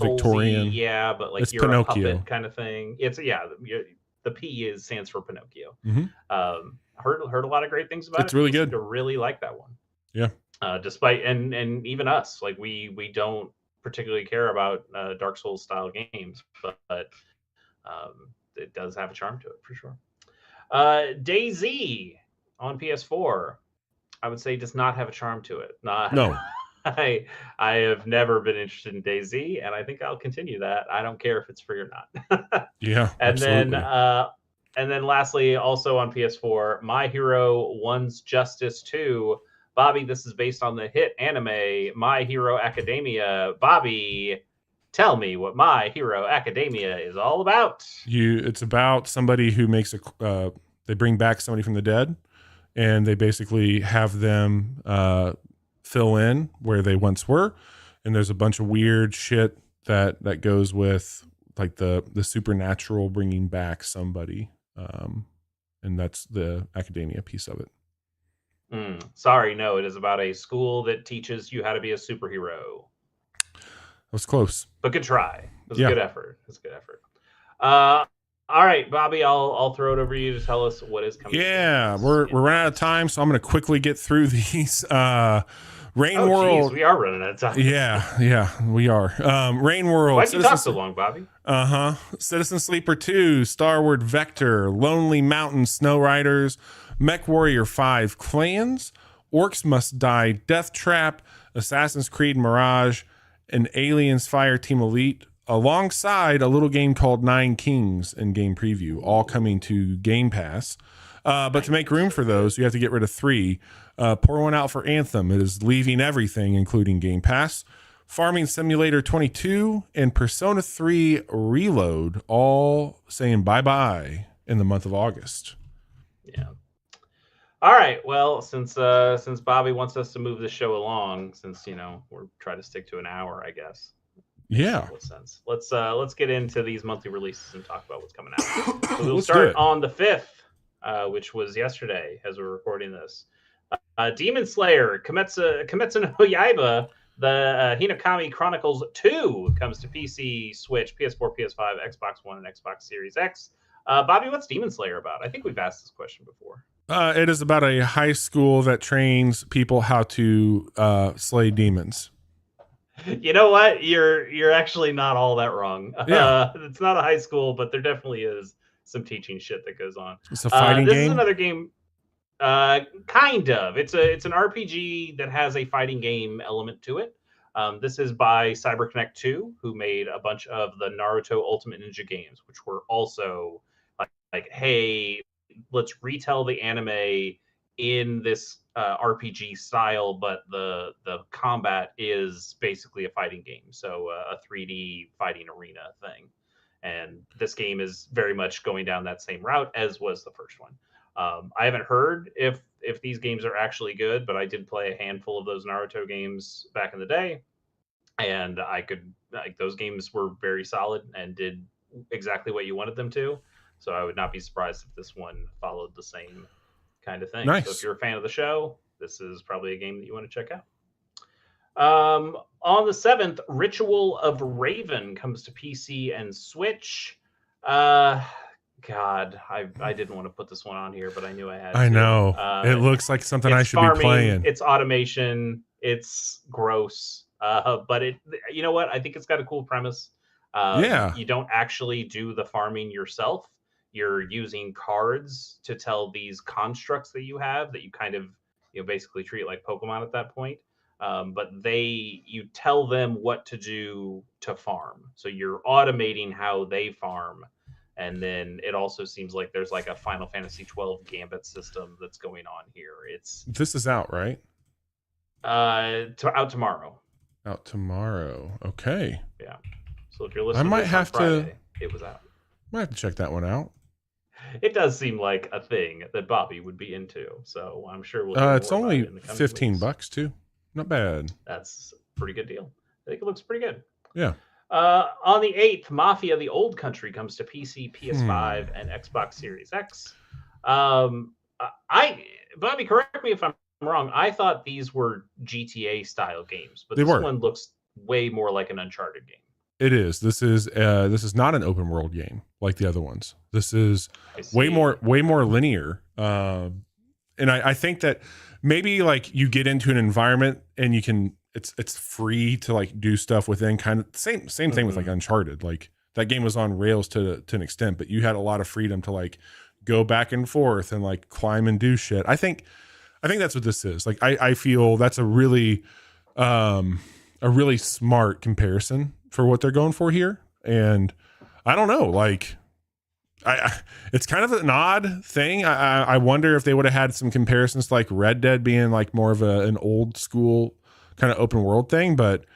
Victorian. Yeah, but like it's you're Pinocchio. a puppet kind of thing. It's the P stands for Pinocchio. Mm-hmm. Heard a lot of great things about it. It's really good. I really like that one. Yeah. Despite and even us, like we don't particularly care about Dark Souls style games, but it does have a charm to it for sure. DayZ on PS4, I would say does not have a charm to it. No. I have never been interested in DayZ, and I think I'll continue that. I don't care if it's free or not. Yeah. And absolutely. then lastly, also on PS4, My Hero One's Justice 2. Bobby, this is based on the hit anime My Hero Academia. Bobby, tell me what My Hero Academia is all about. It's about somebody who makes they bring back somebody from the dead, and they basically have them fill in where they once were, and there's a bunch of weird shit that goes with like the supernatural bringing back somebody, and that's the academia piece of it. Sorry, no, it is about a school that teaches you how to be a superhero. That was close, but good try. It was a good effort. It's a good effort. All right, Bobby, I'll throw it over to you to tell us what is coming. Yeah, we're running out of time, so I'm going to quickly get through these. Rain World. Geez, we are running out of time. Yeah, we are. Rain World. Why'd you talk so long, Bobby? Citizen Sleeper 2, Starward Vector, Lonely Mountain Snow Riders, Mech Warrior 5 Clans, Orcs Must Die Death Trap, Assassin's Creed Mirage, and Aliens Fireteam Elite, alongside a little game called Nine Kings in game preview, all coming to Game Pass. But to make room for those, you have to get rid of 3. Pour one out for Anthem. It is leaving everything, including Game Pass. Farming Simulator 22 and Persona 3 Reload, all saying bye-bye in the month of August. Yeah. All right. Well, since Bobby wants us to move the show along, since we're trying to stick to an hour, I guess. Yeah. Sense. Let's get into these monthly releases and talk about what's coming out. So we'll start on the 5th, which was yesterday as we're recording this. Demon Slayer, Kimetsu no Yaiba, the Hinokami Chronicles 2 comes to PC, Switch, PS4, PS5, Xbox One, and Xbox Series X. Bobby, what's Demon Slayer about? I think we've asked this question before. It is about a high school that trains people how to slay demons. You know what? You're actually not all that wrong. Yeah. It's not a high school, but there definitely is some teaching shit that goes on. It's a fighting game? This is another game. Kind of. It's an RPG that has a fighting game element to it. This is by CyberConnect 2, who made a bunch of the Naruto Ultimate Ninja games, which were also like, hey, let's retell the anime in this RPG style, but the combat is basically a fighting game, so a 3D fighting arena thing. And this game is very much going down that same route as was the first one. I haven't heard if these games are actually good, but I did play a handful of those Naruto games back in the day, and those games were very solid and did exactly what you wanted them to. So I would not be surprised if this one followed the same kind of thing. Nice. So if you're a fan of the show, this is probably a game that you want to check out. On the 7th, Ritual of Raven comes to PC and Switch. God, I didn't want to put this one on here, but I knew I had to. I know. It looks like something I should farming, be playing. It's automation. It's gross. But you know what? I think it's got a cool premise. Yeah. You don't actually do the farming yourself. You're using cards to tell these constructs that you have that you kind of, basically treat like Pokemon at that point. But you tell them what to do to farm. So you're automating how they farm. And then it also seems like there's like a Final Fantasy 12 Gambit system that's going on here. This is out, right? Out tomorrow. Out tomorrow. Okay. Yeah. So if you're listening, I might have Friday, it was out. Might have to check that one out. It does seem like a thing that Bobby would be into, so I'm sure we'll. It's only $15 too. Not bad. That's a pretty good deal. I think it looks pretty good. Yeah. On the 8th, Mafia: The Old Country comes to PC, PS5, and Xbox Series X. Bobby, correct me if I'm wrong. I thought these were GTA style games, but this one looks way more like an Uncharted game. It is. This is not an open world game like the other ones. This is way more linear. And I think that maybe like you get into an environment and you can, it's free to like do stuff within, kind of same thing with like Uncharted. Like that game was on rails to an extent, but you had a lot of freedom to like go back and forth and like climb and do shit. I think that's what this is. Like I feel that's a really smart comparison for what they're going for here. And I don't know, like it's kind of an odd thing. I wonder if they would have had some comparisons to like Red Dead being like more of an old school kind of open world thing. But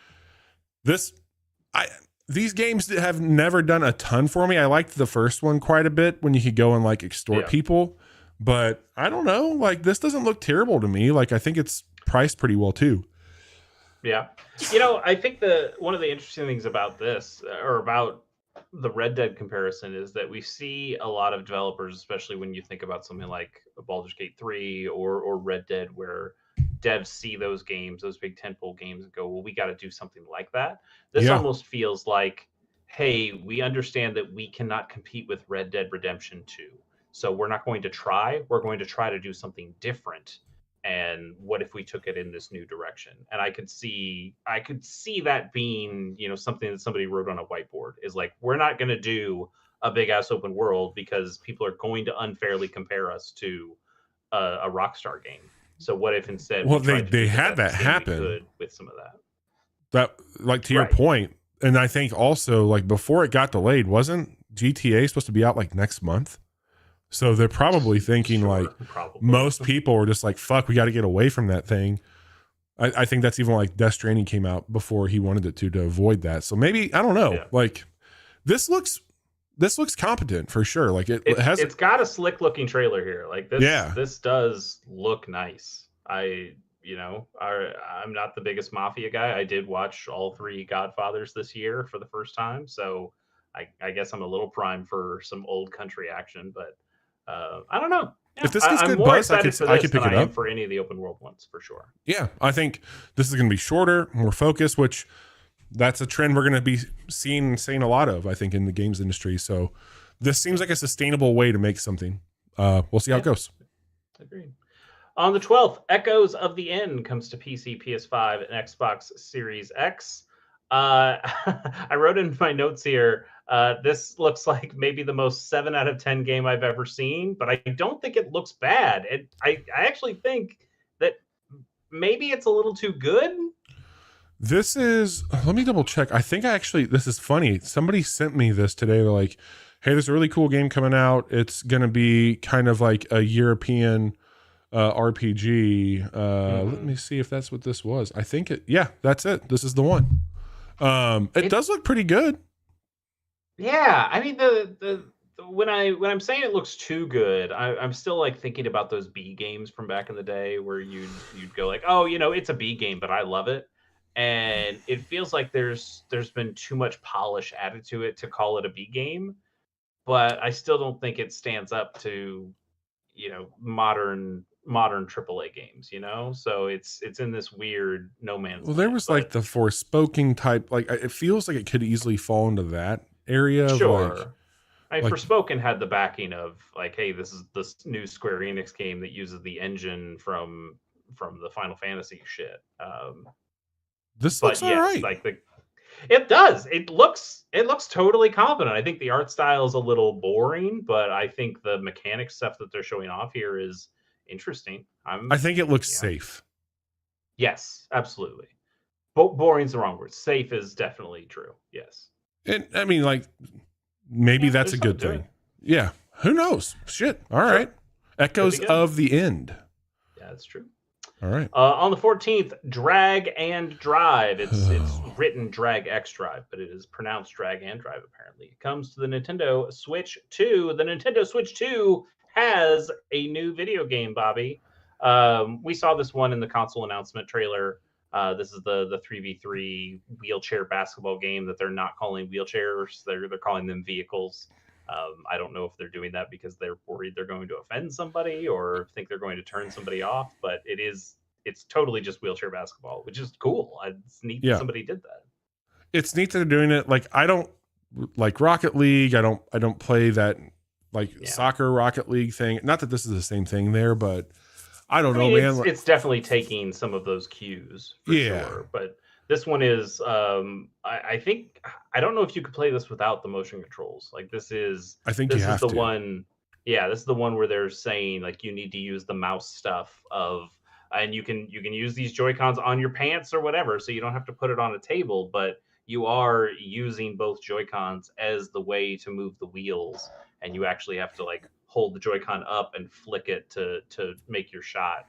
these games have never done a ton for me. I liked the first one quite a bit when you could go and like extort people, but I don't know, like this doesn't look terrible to me. Like I think it's priced pretty well too. Yeah. I think one of the interesting things about this, or about the Red Dead comparison, is that we see a lot of developers, especially when you think about something like Baldur's Gate 3 or Red Dead, where devs see those games, those big tentpole games, and go, well, we got to do something like that. This almost feels like, hey, we understand that we cannot compete with Red Dead Redemption 2. So we're not going to try. We're going to try to do something different. And what if we took it in this new direction? And I could see that being, something that somebody wrote on a whiteboard, is like, we're not going to do a big ass open world because people are going to unfairly compare us to a Rockstar game. So what if instead? Well, they had that happen with some of that. That, like, to your point, and I think also like before it got delayed, wasn't GTA supposed to be out like next month? So they're probably thinking most people were just like, fuck, we got to get away from that thing. I think that's even like Death Stranding came out before he wanted it to avoid that. So maybe, I don't know. Yeah. Like this looks competent for sure. Like it's got a slick looking trailer here. Like this does look nice. I'm not the biggest Mafia guy. I did watch all 3 Godfathers this year for the first time. So I guess I'm a little primed for some old country action, but I don't know. Yeah, if this gets good buzz, I could pick it up for any of the open world ones for sure. Yeah, I think this is going to be shorter, more focused, which that's a trend we're going to be seeing a lot of, I think, in the games industry. So this seems like a sustainable way to make something. We'll see how it goes. Agreed. On the 12th, Echoes of the End comes to PC, PS5, and Xbox Series X. I wrote in my notes here, this looks like maybe the most 7 out of 10 game I've ever seen, but I don't think it looks bad. I actually think that maybe it's a little too good. This is, let me double check. I think this is funny. Somebody sent me this today. They're like, hey, there's a really cool game coming out. It's going to be kind of like a European RPG. Let me see if that's what this was. I think that's it. This is the one. It does look pretty good. Yeah, I mean when I'm saying it looks too good, I'm still like thinking about those B games from back in the day where you'd go like, oh, it's a B game, but I love it, and it feels like there's been too much polish added to it to call it a B game, but I still don't think it stands up to modern AAA games, so it's in this weird no man's land. There was like the Forspoken type, like it feels like it could easily fall into that area. Sure. Like, I mean, Forspoken had the backing of like, hey, this is this new Square Enix game that uses the engine from the Final Fantasy shit. This looks all right. Like it does. It looks totally competent. I think the art style is a little boring, but I think the mechanic stuff that they're showing off here is interesting. I think it looks safe. Yes, absolutely. Boring's the wrong word. Safe is definitely true. Yes. And I mean, like, maybe that's a good thing. Yeah. Who knows? Shit. All right. Echoes of the End. Yeah, that's true. All right. On the 14th, Drag and Drive. It's written Drag X Drive, but it is pronounced Drag and Drive, apparently. It comes to the Nintendo Switch 2. The Nintendo Switch 2 has a new video game, Bobby. We saw this one in the console announcement trailer. This is the 3v3 wheelchair basketball game that they're not calling wheelchairs. They're calling them vehicles. I don't know if they're doing that because they're worried they're going to offend somebody or think they're going to turn somebody off, but it's totally just wheelchair basketball, which is cool. It's neat that somebody did that. It's neat that they're doing it. Like, I don't like Rocket League. I don't play that soccer Rocket League thing. Not that this is the same thing there, but I don't know, man. It's definitely taking some of those cues for sure. But this one is, I think, I don't know if you could play this without the motion controls. Like this is the one. Yeah, this is the one where they're saying like you need to use the mouse stuff and you can use these Joy-Cons on your pants or whatever, so you don't have to put it on a table, but you are using both Joy-Cons as the way to move the wheels, and you actually have to like hold the Joy-Con up and flick it to make your shot.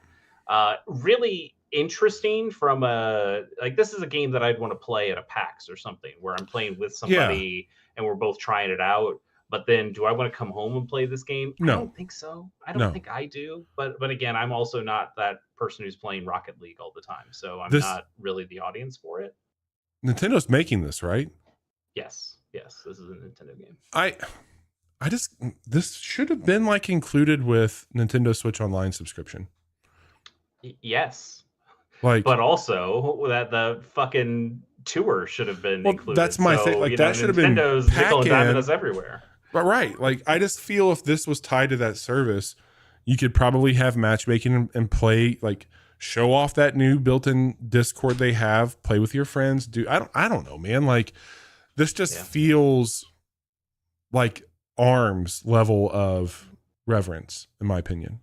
Really interesting from this is a game that I'd want to play at a PAX or something where I'm playing with somebody and we're both trying it out. But then do I want to come home and play this game? No. I don't think so. I don't think I do. But again, I'm also not that person who's playing Rocket League all the time. So I'm not really the audience for it. Nintendo's making this, right? Yes. Yes. This is a Nintendo game. This should have been like included with Nintendo Switch Online subscription. Yes. Like, but also that the fucking tour should have been included. That's my thing. Like that should have been nickel and diming us everywhere. But right. Like I just feel if this was tied to that service, you could probably have matchmaking and play, like show off that new built-in Discord they have, play with your friends. I don't know, man. Like this just feels like ARMS level of reverence, in my opinion.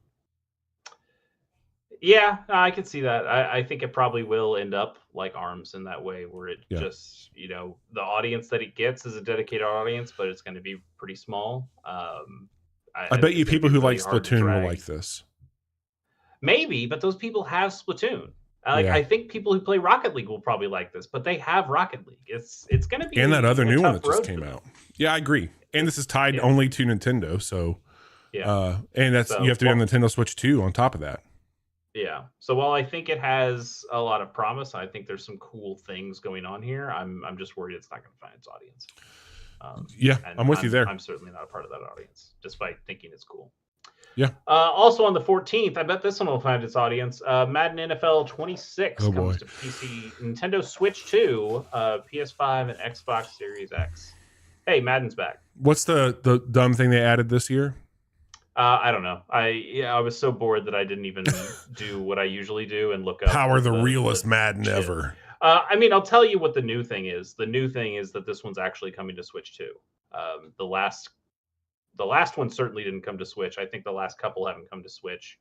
Yeah, I can see that. I think it probably will end up like ARMS in that way, where it just, the audience that it gets is a dedicated audience, but it's going to be pretty small. I bet you people who like Splatoon will like this. Maybe, but those people have Splatoon. I think people who play Rocket League will probably like this, but they have Rocket League. It's going to be and that other new one that just came out. Yeah, I agree. And this is tied only to Nintendo, so and that's you have to be on Nintendo Switch 2 on top of that. Yeah. So while I think it has a lot of promise, I think there's some cool things going on here. I'm just worried it's not going to find its audience. I'm with you there. I'm certainly not a part of that audience, despite thinking it's cool. Yeah. Also on the 14th, I bet this one will find its audience. Madden NFL 26 comes to PC, Nintendo Switch 2, PS5, and Xbox Series X. Hey, Madden's back. What's the dumb thing they added this year? I don't know. I was so bored that I didn't even do what I usually do and look up. Power the realest Madden ever. I mean, I'll tell you what the new thing is. The new thing is that this one's actually coming to Switch 2. The last one certainly didn't come to Switch. I think the last couple haven't come to Switch.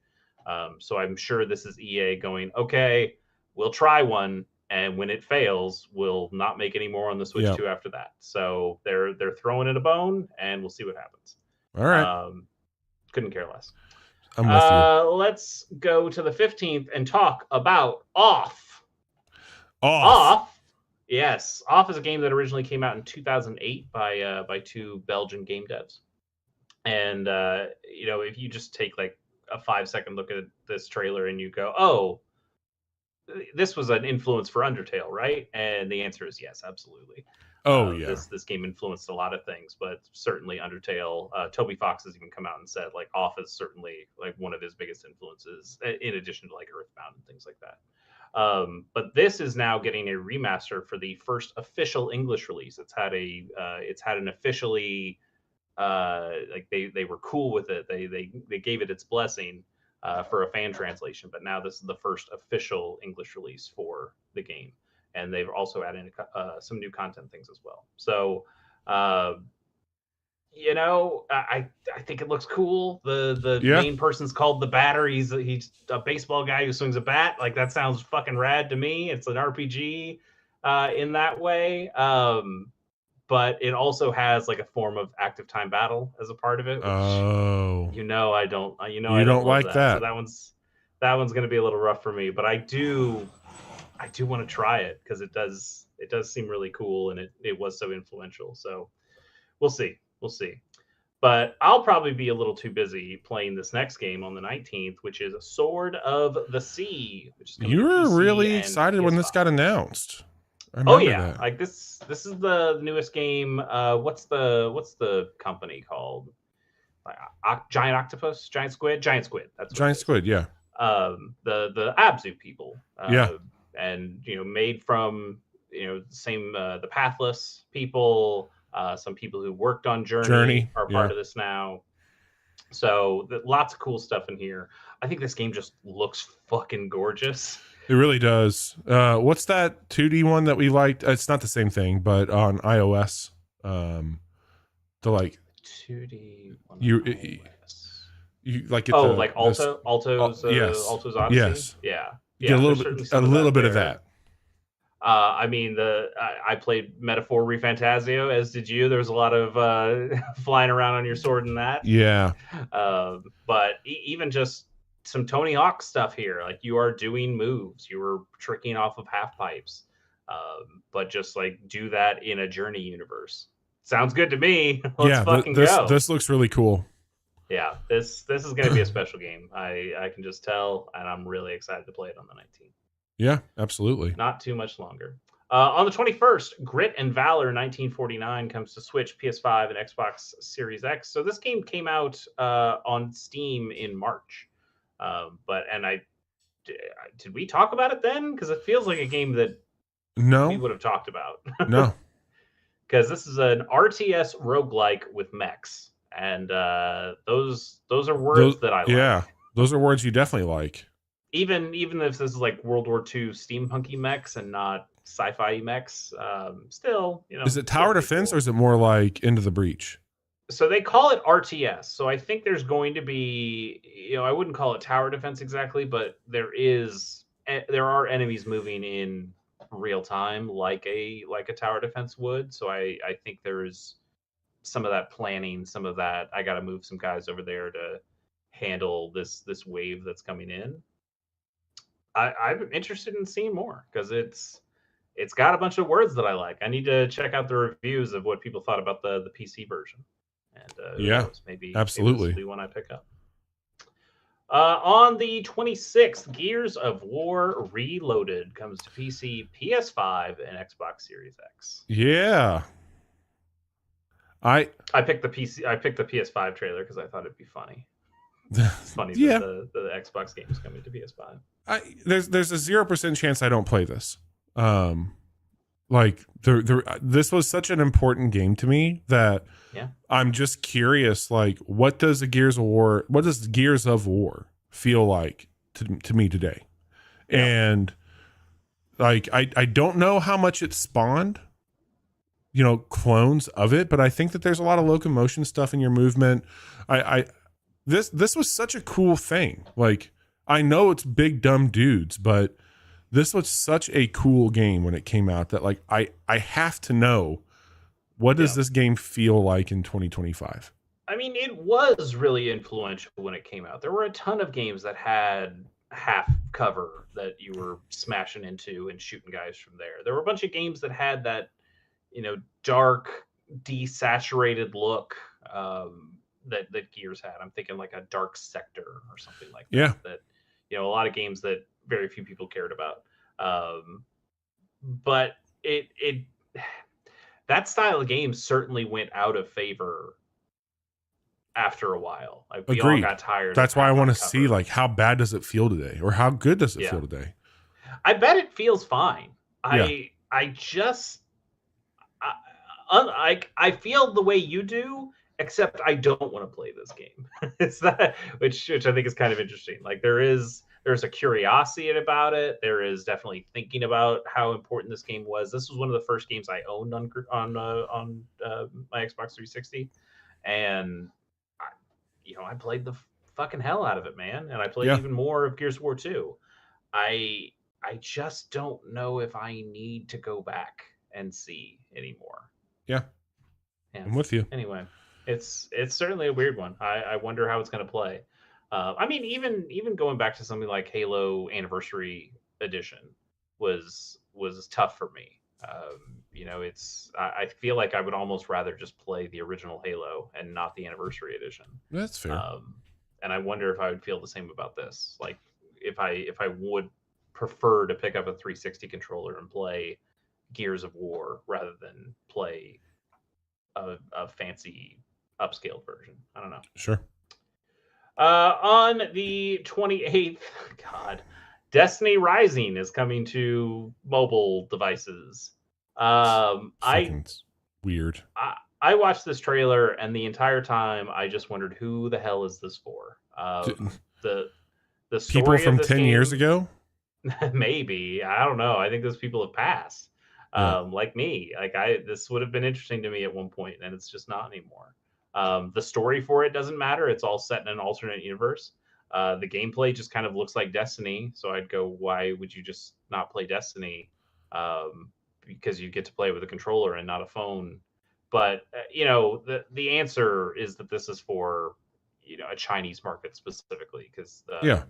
So I'm sure this is EA going, okay, we'll try one, and when it fails, we'll not make any more on the Switch 2 after that. So they're throwing it a bone, and we'll see what happens. All right. Couldn't care less. I'm with you. Let's go to the 15th and talk about Off. Yes. Off is a game that originally came out in 2008 by two Belgian game devs. And, if you just take like a 5-second look at this trailer and you go, oh, this was an influence for Undertale, right? And the answer is yes, absolutely. Oh, yeah. This game influenced a lot of things, but certainly Undertale. Toby Fox has even come out and said like Off is certainly like one of his biggest influences, in addition to like Earthbound and things like that. But this is now getting a remaster for the first official English release. It's had an officially like they were cool with it. They gave it its blessing for a fan translation. But now this is the first official English release for the game, and they've also added some new content things as well. So. I think it looks cool. The main person's called the Batter. He's a baseball guy who swings a bat. Like, that sounds fucking rad to me. It's an RPG in that way. But it also has like a form of active time battle as a part of it. Which, I don't. I don't like that. So that one's going to be a little rough for me. But I do want to try it because it does seem really cool, and it was so influential. So we'll see. But I'll probably be a little too busy playing this next game on the 19th, which is Sword of the Sea. You were really excited when this got announced. Oh yeah, that. Like this is the newest game. What's the company called? Giant Octopus, Giant Squid. That's Giant Squid. Yeah. The Abzu people. Yeah. And made from same the Pathless people. Some people who worked on Journey are part of this now. So lots of cool stuff in here. I think this game just looks fucking gorgeous. It really does. What's that 2D one that we liked? It's not the same thing, but on iOS. The like 2D one you like it. Like Alto's Alto's Odyssey. Yes. Yeah. A little bit of that. I mean, I played Metaphor ReFantazio, as did you. There was a lot of flying around on your sword in that. Yeah. But even just some Tony Hawk stuff here. Like, you are doing moves. You were tricking off of half pipes. But just like do that in a Journey universe. Sounds good to me. Let's fucking go. This looks really cool. Yeah, this is going to be a special game. I can just tell, and I'm really excited to play it on the 19th. Yeah, absolutely. Not too much longer. On the 21st, Grit and Valor 1949 comes to Switch, PS5, and Xbox Series X. So this game came out on Steam in March. Did we talk about it then? Because it feels like a game that we would have talked about. No. Because this is an RTS roguelike with mechs. And those are words that I like. Yeah, those are words you definitely like. Even if this is like World War II steampunky mechs and not sci-fi mechs, still, Is it tower defense, cool. Or is it more like Into the Breach? So they call it RTS. So I think there's going to be, I wouldn't call it tower defense exactly, but there are enemies moving in real time like a tower defense would. So I think there's some of that planning, some of that I got to move some guys over there to handle this wave that's coming in. I'm interested in seeing more because it's got a bunch of words that I like. I need to check out the reviews of what people thought about the PC version. And maybe absolutely maybe this will be one I pick up. On the 26th, Gears of War Reloaded comes to PC, PS5, and Xbox Series X. Yeah. I picked the PS5 trailer because I thought it'd be funny. It's funny that the Xbox game is coming to PS5. There's a 0% chance I don't play this. This was such an important game to me that I'm just curious. Like, what does Gears of War feel like to me today? Yeah. And like, I don't know how much it spawned, clones of it, but I think that there's a lot of locomotion stuff in your movement. This was such a cool thing. Like, I know it's big dumb dudes, but this was such a cool game when it came out that like I have to know, what does this game feel like in 2025? I mean, it was really influential when it came out. There were a ton of games that had half cover that you were smashing into and shooting guys from there. There were a bunch of games that had that, dark, desaturated look that Gears had. I'm thinking like a Dark Sector or something like that. Yeah. That, a lot of games that very few people cared about. But it that style of game certainly went out of favor after a while. Like, we all got tired. That's why I want to see, like, how bad does it feel today, or how good does it feel today? I bet it feels fine. I feel the way you do, except I don't want to play this game. It's that, which I think is kind of interesting. Like there's a curiosity about it. There is definitely thinking about how important this game was. This was one of the first games I owned on my Xbox 360, and I played the fucking hell out of it, man. And I played even more of Gears of War 2. I just don't know if I need to go back and see anymore. Yeah. I'm with you. Anyway, it's certainly a weird one. I wonder how it's going to play. I mean, even going back to something like Halo Anniversary Edition was tough for me. I feel like I would almost rather just play the original Halo and not the Anniversary Edition. That's fair. And I wonder if I would feel the same about this. Like if I would prefer to pick up a 360 controller and play Gears of War rather than play a fancy upscaled version. I don't know. Sure. On the 28th, God, Destiny Rising is coming to mobile devices. Weird. I watched this trailer, and the entire time I just wondered, who the hell is this for? The story people from 10 game, years ago? Maybe. I don't know. I think those people have passed. Like me. This would have been interesting to me at one point, and it's just not anymore. The story for it doesn't matter. It's all set in an alternate universe. The gameplay just kind of looks like Destiny. So I'd go, why would you just not play Destiny? Because you get to play with a controller and not a phone. But, the answer is that this is for, a Chinese market specifically, because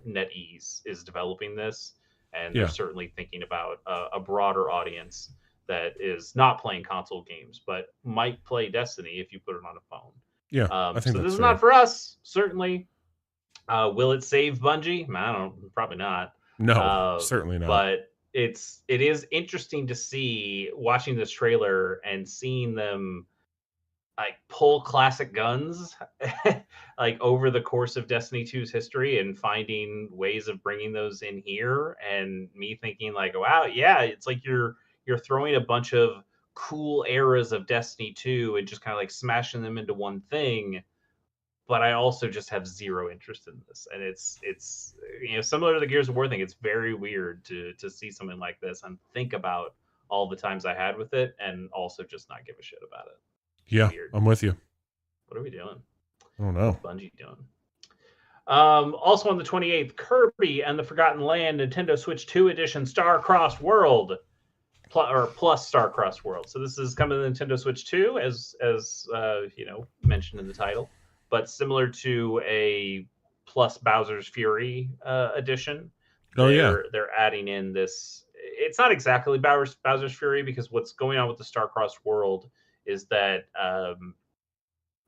NetEase is developing this. And they're certainly thinking about a broader audience that is not playing console games, but might play Destiny if you put it on a phone. Yeah, I think so. This is not for us, certainly. Will it save Bungie? Probably not. No, certainly not. But it is interesting to see watching this trailer and seeing them like pull classic guns like over the course of Destiny 2's history and finding ways of bringing those in here, and me thinking like, wow, yeah, it's like you're throwing a bunch of cool eras of Destiny 2 and just kind of like smashing them into one thing. But I also just have zero interest in this, and it's similar to the Gears of War thing. It's very weird to see something like this and think about all the times I had with it, and also just not give a shit about it. Yeah, weird. I'm with you. What are we doing? I don't know. What's Bungie doing? Also on the 28th, Kirby and the Forgotten Land Nintendo Switch 2 Edition Star-Crossed World, plus Star-Crossed World. So this is coming to Nintendo Switch 2, as mentioned in the title, but similar to a plus Bowser's Fury edition. They're adding in this. It's not exactly Bowser's Fury, because what's going on with the Star-Crossed World is that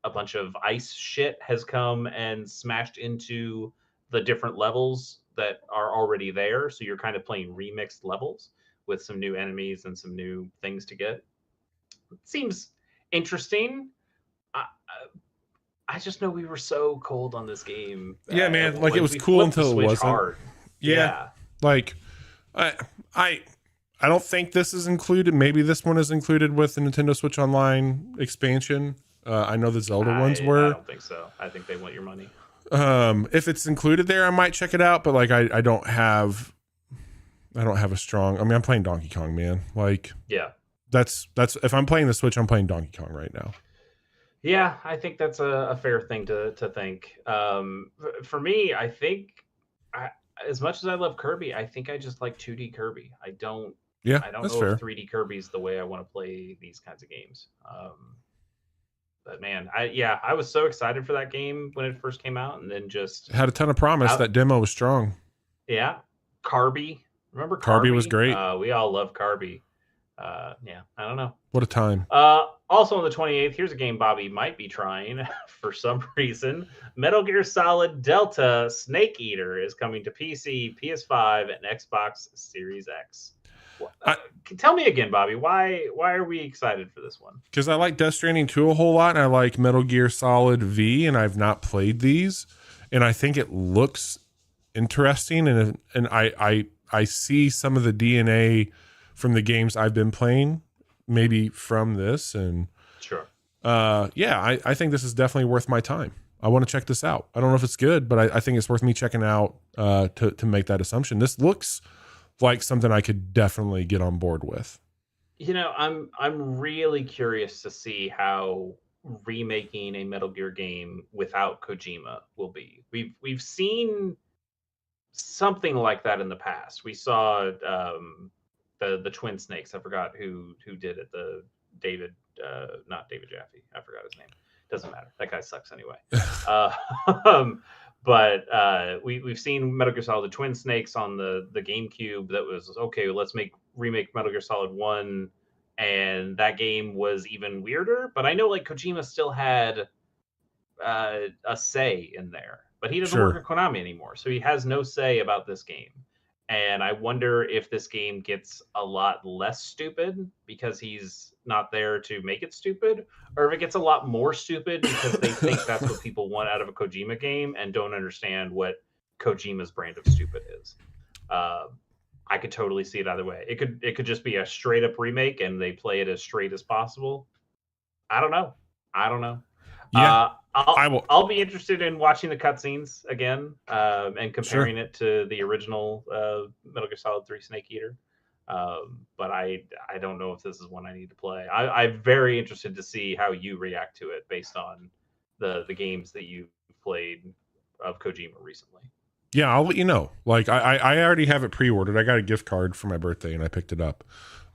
a bunch of ice shit has come and smashed into the different levels that are already there. So you're kind of playing remixed levels with some new enemies and some new things to get. It seems interesting. I just know we were so cold on this game. Yeah, man. Like it was cool until it wasn't. Hard. Yeah. Like I don't think this is included. Maybe this one is included with the Nintendo Switch Online expansion. I know the Zelda ones were. I don't think so. I think they want your money. If it's included there, I might check it out. But like, I don't have a strong. I mean, I'm playing Donkey Kong, man. Like, yeah, that's if I'm playing the Switch, I'm playing Donkey Kong right now. Yeah, I think that's a fair thing to think. For me, I think as much as I love Kirby, I think I just like 2D Kirby. I don't know fair. if 3D Kirby's the way I want to play these kinds of games. But man, I was so excited for that game when it first came out, and then just it had a ton of promise. That demo was strong. Yeah, Kirby. Remember Kirby was great. We all love Kirby. I don't know. What a time. Also on the 28th, here's a game Bobby might be trying for some reason. Metal Gear Solid Delta Snake Eater is coming to PC, PS5, and Xbox Series X. Tell me again, Bobby, why are we excited for this one? Because I like Death Stranding 2 a whole lot, and I like Metal Gear Solid V, and I've not played these, and I think it looks interesting, and I see some of the DNA from the games I've been playing, maybe from this, and sure. yeah, I think this is definitely worth my time. I want to check this out. I don't know if it's good, but I think it's worth me checking out to make that assumption. This looks like something I could definitely get on board with. I'm really curious to see how remaking a Metal Gear game without Kojima will be. We've seen something like that in the past. We saw the Twin Snakes. I forgot who did it. The David, not David Jaffe. I forgot his name. Doesn't matter. That guy sucks anyway. But we've seen Metal Gear Solid the Twin Snakes on the GameCube. That was okay. Let's remake Metal Gear Solid 1, and that game was even weirder. But I know like Kojima still had a say in there, but he doesn't work at Konami anymore, so he has no say about this game. And I wonder if this game gets a lot less stupid because he's not there to make it stupid, or if it gets a lot more stupid because they think that's what people want out of a Kojima game and don't understand what Kojima's brand of stupid is. I could totally see it either way. It could just be a straight up remake and they play it as straight as possible. I don't know. Yeah. I'll be interested in watching the cutscenes again and comparing it to the original Metal Gear Solid 3 Snake Eater. But I don't know if this is one I need to play. I'm very interested to see how you react to it based on the games that you've played of Kojima recently. Yeah, I'll let you know. Like I already have it pre-ordered. I got a gift card for my birthday and I picked it up.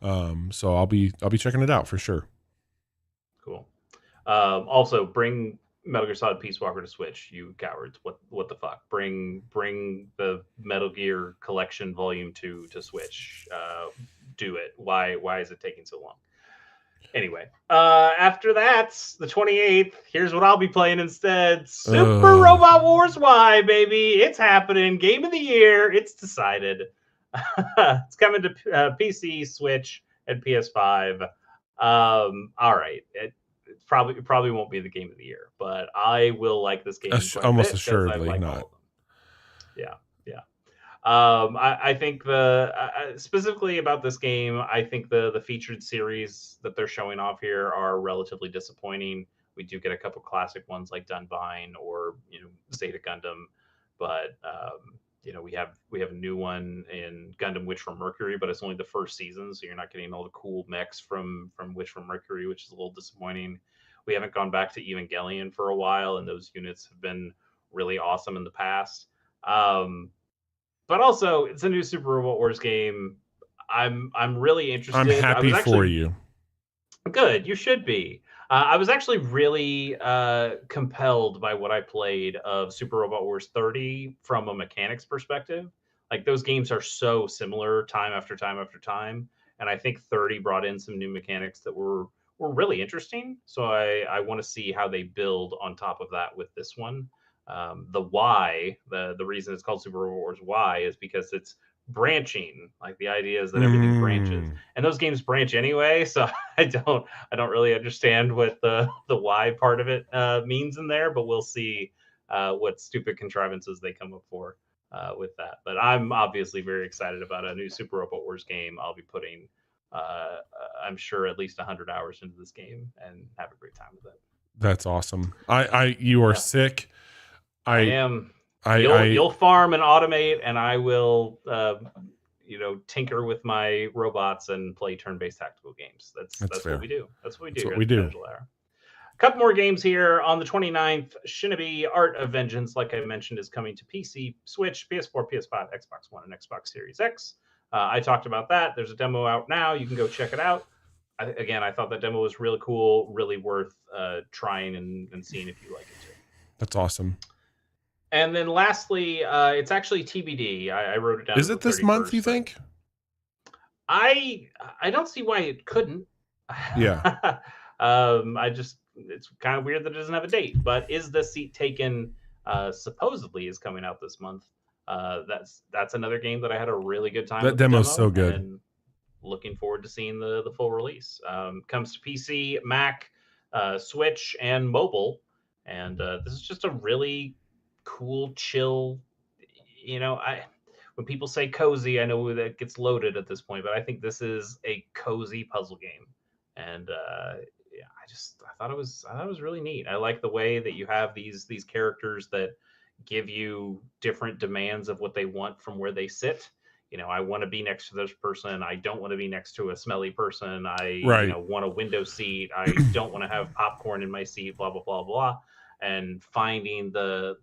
So I'll be checking it out for sure. Cool. Also, bring Metal Gear Solid Peace Walker to Switch, you cowards. What the fuck? Bring the Metal Gear Collection Volume 2 to Switch. Do it. Why is it taking so long? Anyway, after that, the 28th, here's what I'll be playing instead. Super Robot Wars Y, baby. It's happening. Game of the year. It's decided. It's coming to PC, Switch, and PS5. All right. It probably won't be the game of the year, but I will like this game. Almost assuredly not. Yeah. I think specifically about this game, I think the featured series that they're showing off here are relatively disappointing. We do get a couple classic ones like Dunbine or Zeta Gundam, but we have a new one in Gundam Witch from Mercury, but it's only the first season, so you're not getting all the cool mechs from Witch from Mercury, which is a little disappointing. We haven't gone back to Evangelion for a while, and those units have been really awesome in the past. But also, it's a new Super Robot Wars game. I'm really interested. I'm happy for you. Good, you should be. I was actually really compelled by what I played of Super Robot Wars 30 from a mechanics perspective. Like, those games are so similar time after time after time. And I think 30 brought in some new mechanics that were really interesting. So I want to see how they build on top of that with this one. The Y, the reason it's called Super Robot Wars Y is because it's branching. Like, the idea is that everything branches, and those games branch anyway. So I don't really understand what the Y part of it means in there, but we'll see what stupid contrivances they come up for with that. But I'm obviously very excited about a new Super Robot Wars game. I'll be putting I'm sure at least 100 hours into this game and have a great time with it. That's awesome. You are sick. I am. You'll farm and automate, and I will, tinker with my robots and play turn-based tactical games. That's what we do. That's what we do. A couple more games here on the 29th. Shinobi Art of Vengeance, like I mentioned, is coming to PC, Switch, PS4, PS5, Xbox One, and Xbox Series X. I talked about that. There's a demo out now. You can go check it out. I thought that demo was really cool, really worth trying and seeing if you like it too. That's awesome. And then lastly, it's actually TBD. I wrote it down. Is it this month, you think? I don't see why it couldn't. Yeah. It's kind of weird that it doesn't have a date. But Is the Seat Taken supposedly is coming out this month. That's another game that I had a really good time with. That demo's so good. And looking forward to seeing the full release. Comes to PC, Mac, Switch, and mobile. And this is just a really cool, chill, when people say cozy, I know that gets loaded at this point, but I think this is a cozy puzzle game, and I thought it was really neat. I like the way that you have these characters that give you different demands of what they want from where they sit. I want to be next to this person. I don't want to be next to a smelly person. I want a window seat. I don't want to have popcorn in my seat. Blah blah blah blah. And finding the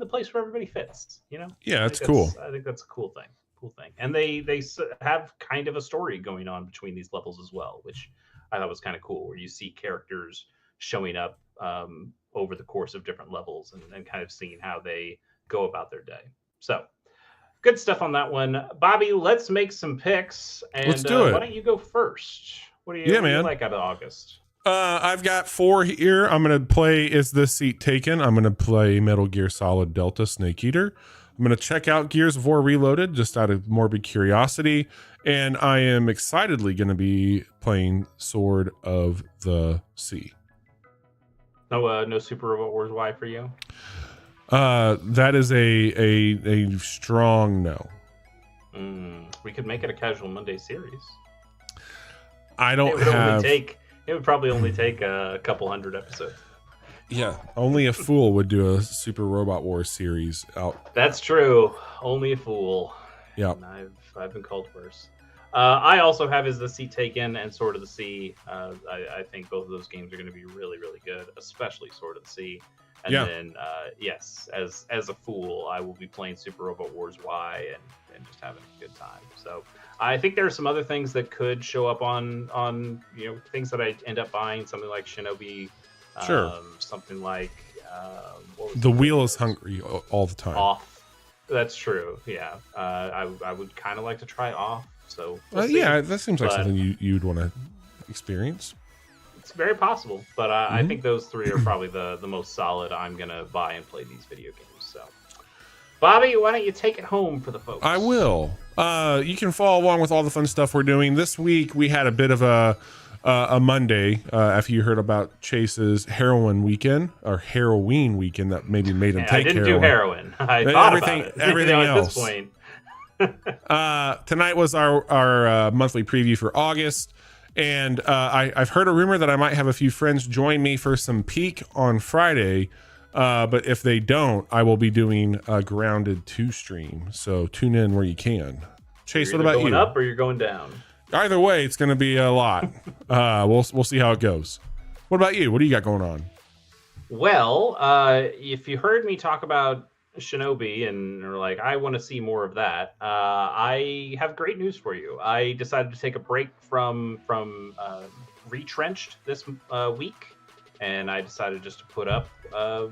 place where everybody fits. Yeah, that's cool. I think that's a cool thing. And they have kind of a story going on between these levels as well, which I thought was kind of cool, where you see characters showing up over the course of different levels and kind of seeing how they go about their day. So good stuff on that one. Bobby, let's make some picks. And let's do it. Why don't you go first? What do you like out of August? I've got 4 here. I'm going to play Is This Seat Taken? I'm going to play Metal Gear Solid Delta Snake Eater. I'm going to check out Gears of War Reloaded just out of morbid curiosity. And I am excitedly going to be playing Sword of the Sea. No Super Robot Wars Y for you? That is a strong no. We could make it a Casual Monday series. I don't have... It would probably only take a couple hundred episodes. Yeah, only a fool would do a Super Robot Wars series out. That's true. Only a fool. Yeah, I've been called worse. I also have Is the Sea Taken and Sword of the Sea. I think both of those games are going to be really, really good, especially Sword of the Sea. And then, yes, as a fool, I will be playing Super Robot Wars Y and just having a good time. So I think there are some other things that could show up on things that I end up buying, something like Shinobi. Sure. Something like The Wheel is hungry all the time. Off. That's true. Yeah. I would kind of like to try Off. So yeah, that seems like something you'd want to experience. It's very possible, but I think those 3 are probably the most solid. I'm gonna buy and play these video games. So, Bobby, why don't you take it home for the folks? I will. You can follow along with all the fun stuff we're doing this week. We had a bit of a Monday after you heard about Chase's heroin weekend or Halloween weekend that maybe made him take heroin. I didn't do heroin. I thought about it. Everything else. At this point. Tonight was our monthly preview for August, and I've heard a rumor that I might have a few friends join me for some Peak on Friday, but if they don't, I will be doing a Grounded 2 stream, so tune in where you can. Chase, what about you? You're going up or you're going down? Either way, it's going to be a lot. We'll see how it goes. What about you? What do you got going on? Well, if you heard me talk about Shinobi and are like, I want to see more of that, I have great news for you. I decided to take a break from Retrenched this week, and I decided just to put up a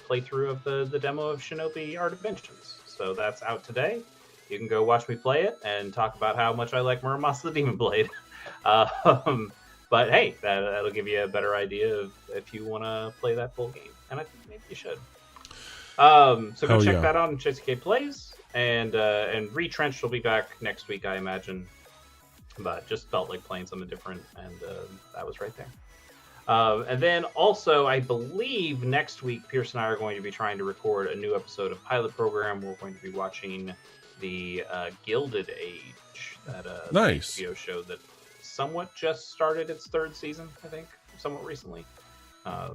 playthrough of the demo of Shinobi Art of Vengeance. So that's out today. You can go watch me play it and talk about how much I like Muramasa the Demon Blade. But hey, that'll give you a better idea of if you want to play that full game, and I think maybe you should. So go check that out on JCK Plays, and Retrenched will be back next week, I imagine. But just felt like playing something different, and that was right there. And then also, I believe next week, Pierce and I are going to be trying to record a new episode of Pilot Program. We're going to be watching the Gilded Age, that nice HBO show that somewhat just started its 3rd season, I think, somewhat recently. A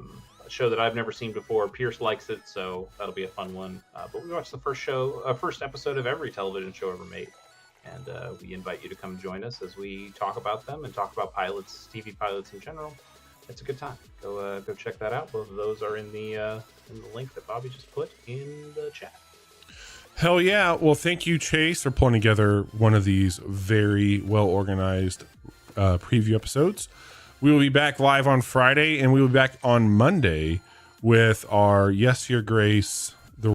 show that I've never seen before. Pierce likes it, so that'll be a fun one. But we watched the first episode of every television show ever made, and we invite you to come join us as we talk about them and talk about pilots, TV pilots in general. It's a good time. Go check that out. Both of those are in the link that Bobby just put in the chat. Hell yeah. Well, thank you, Chase, for pulling together one of these very well-organized preview episodes. We will be back live on Friday, and we will be back on Monday with our Yes, Your Grace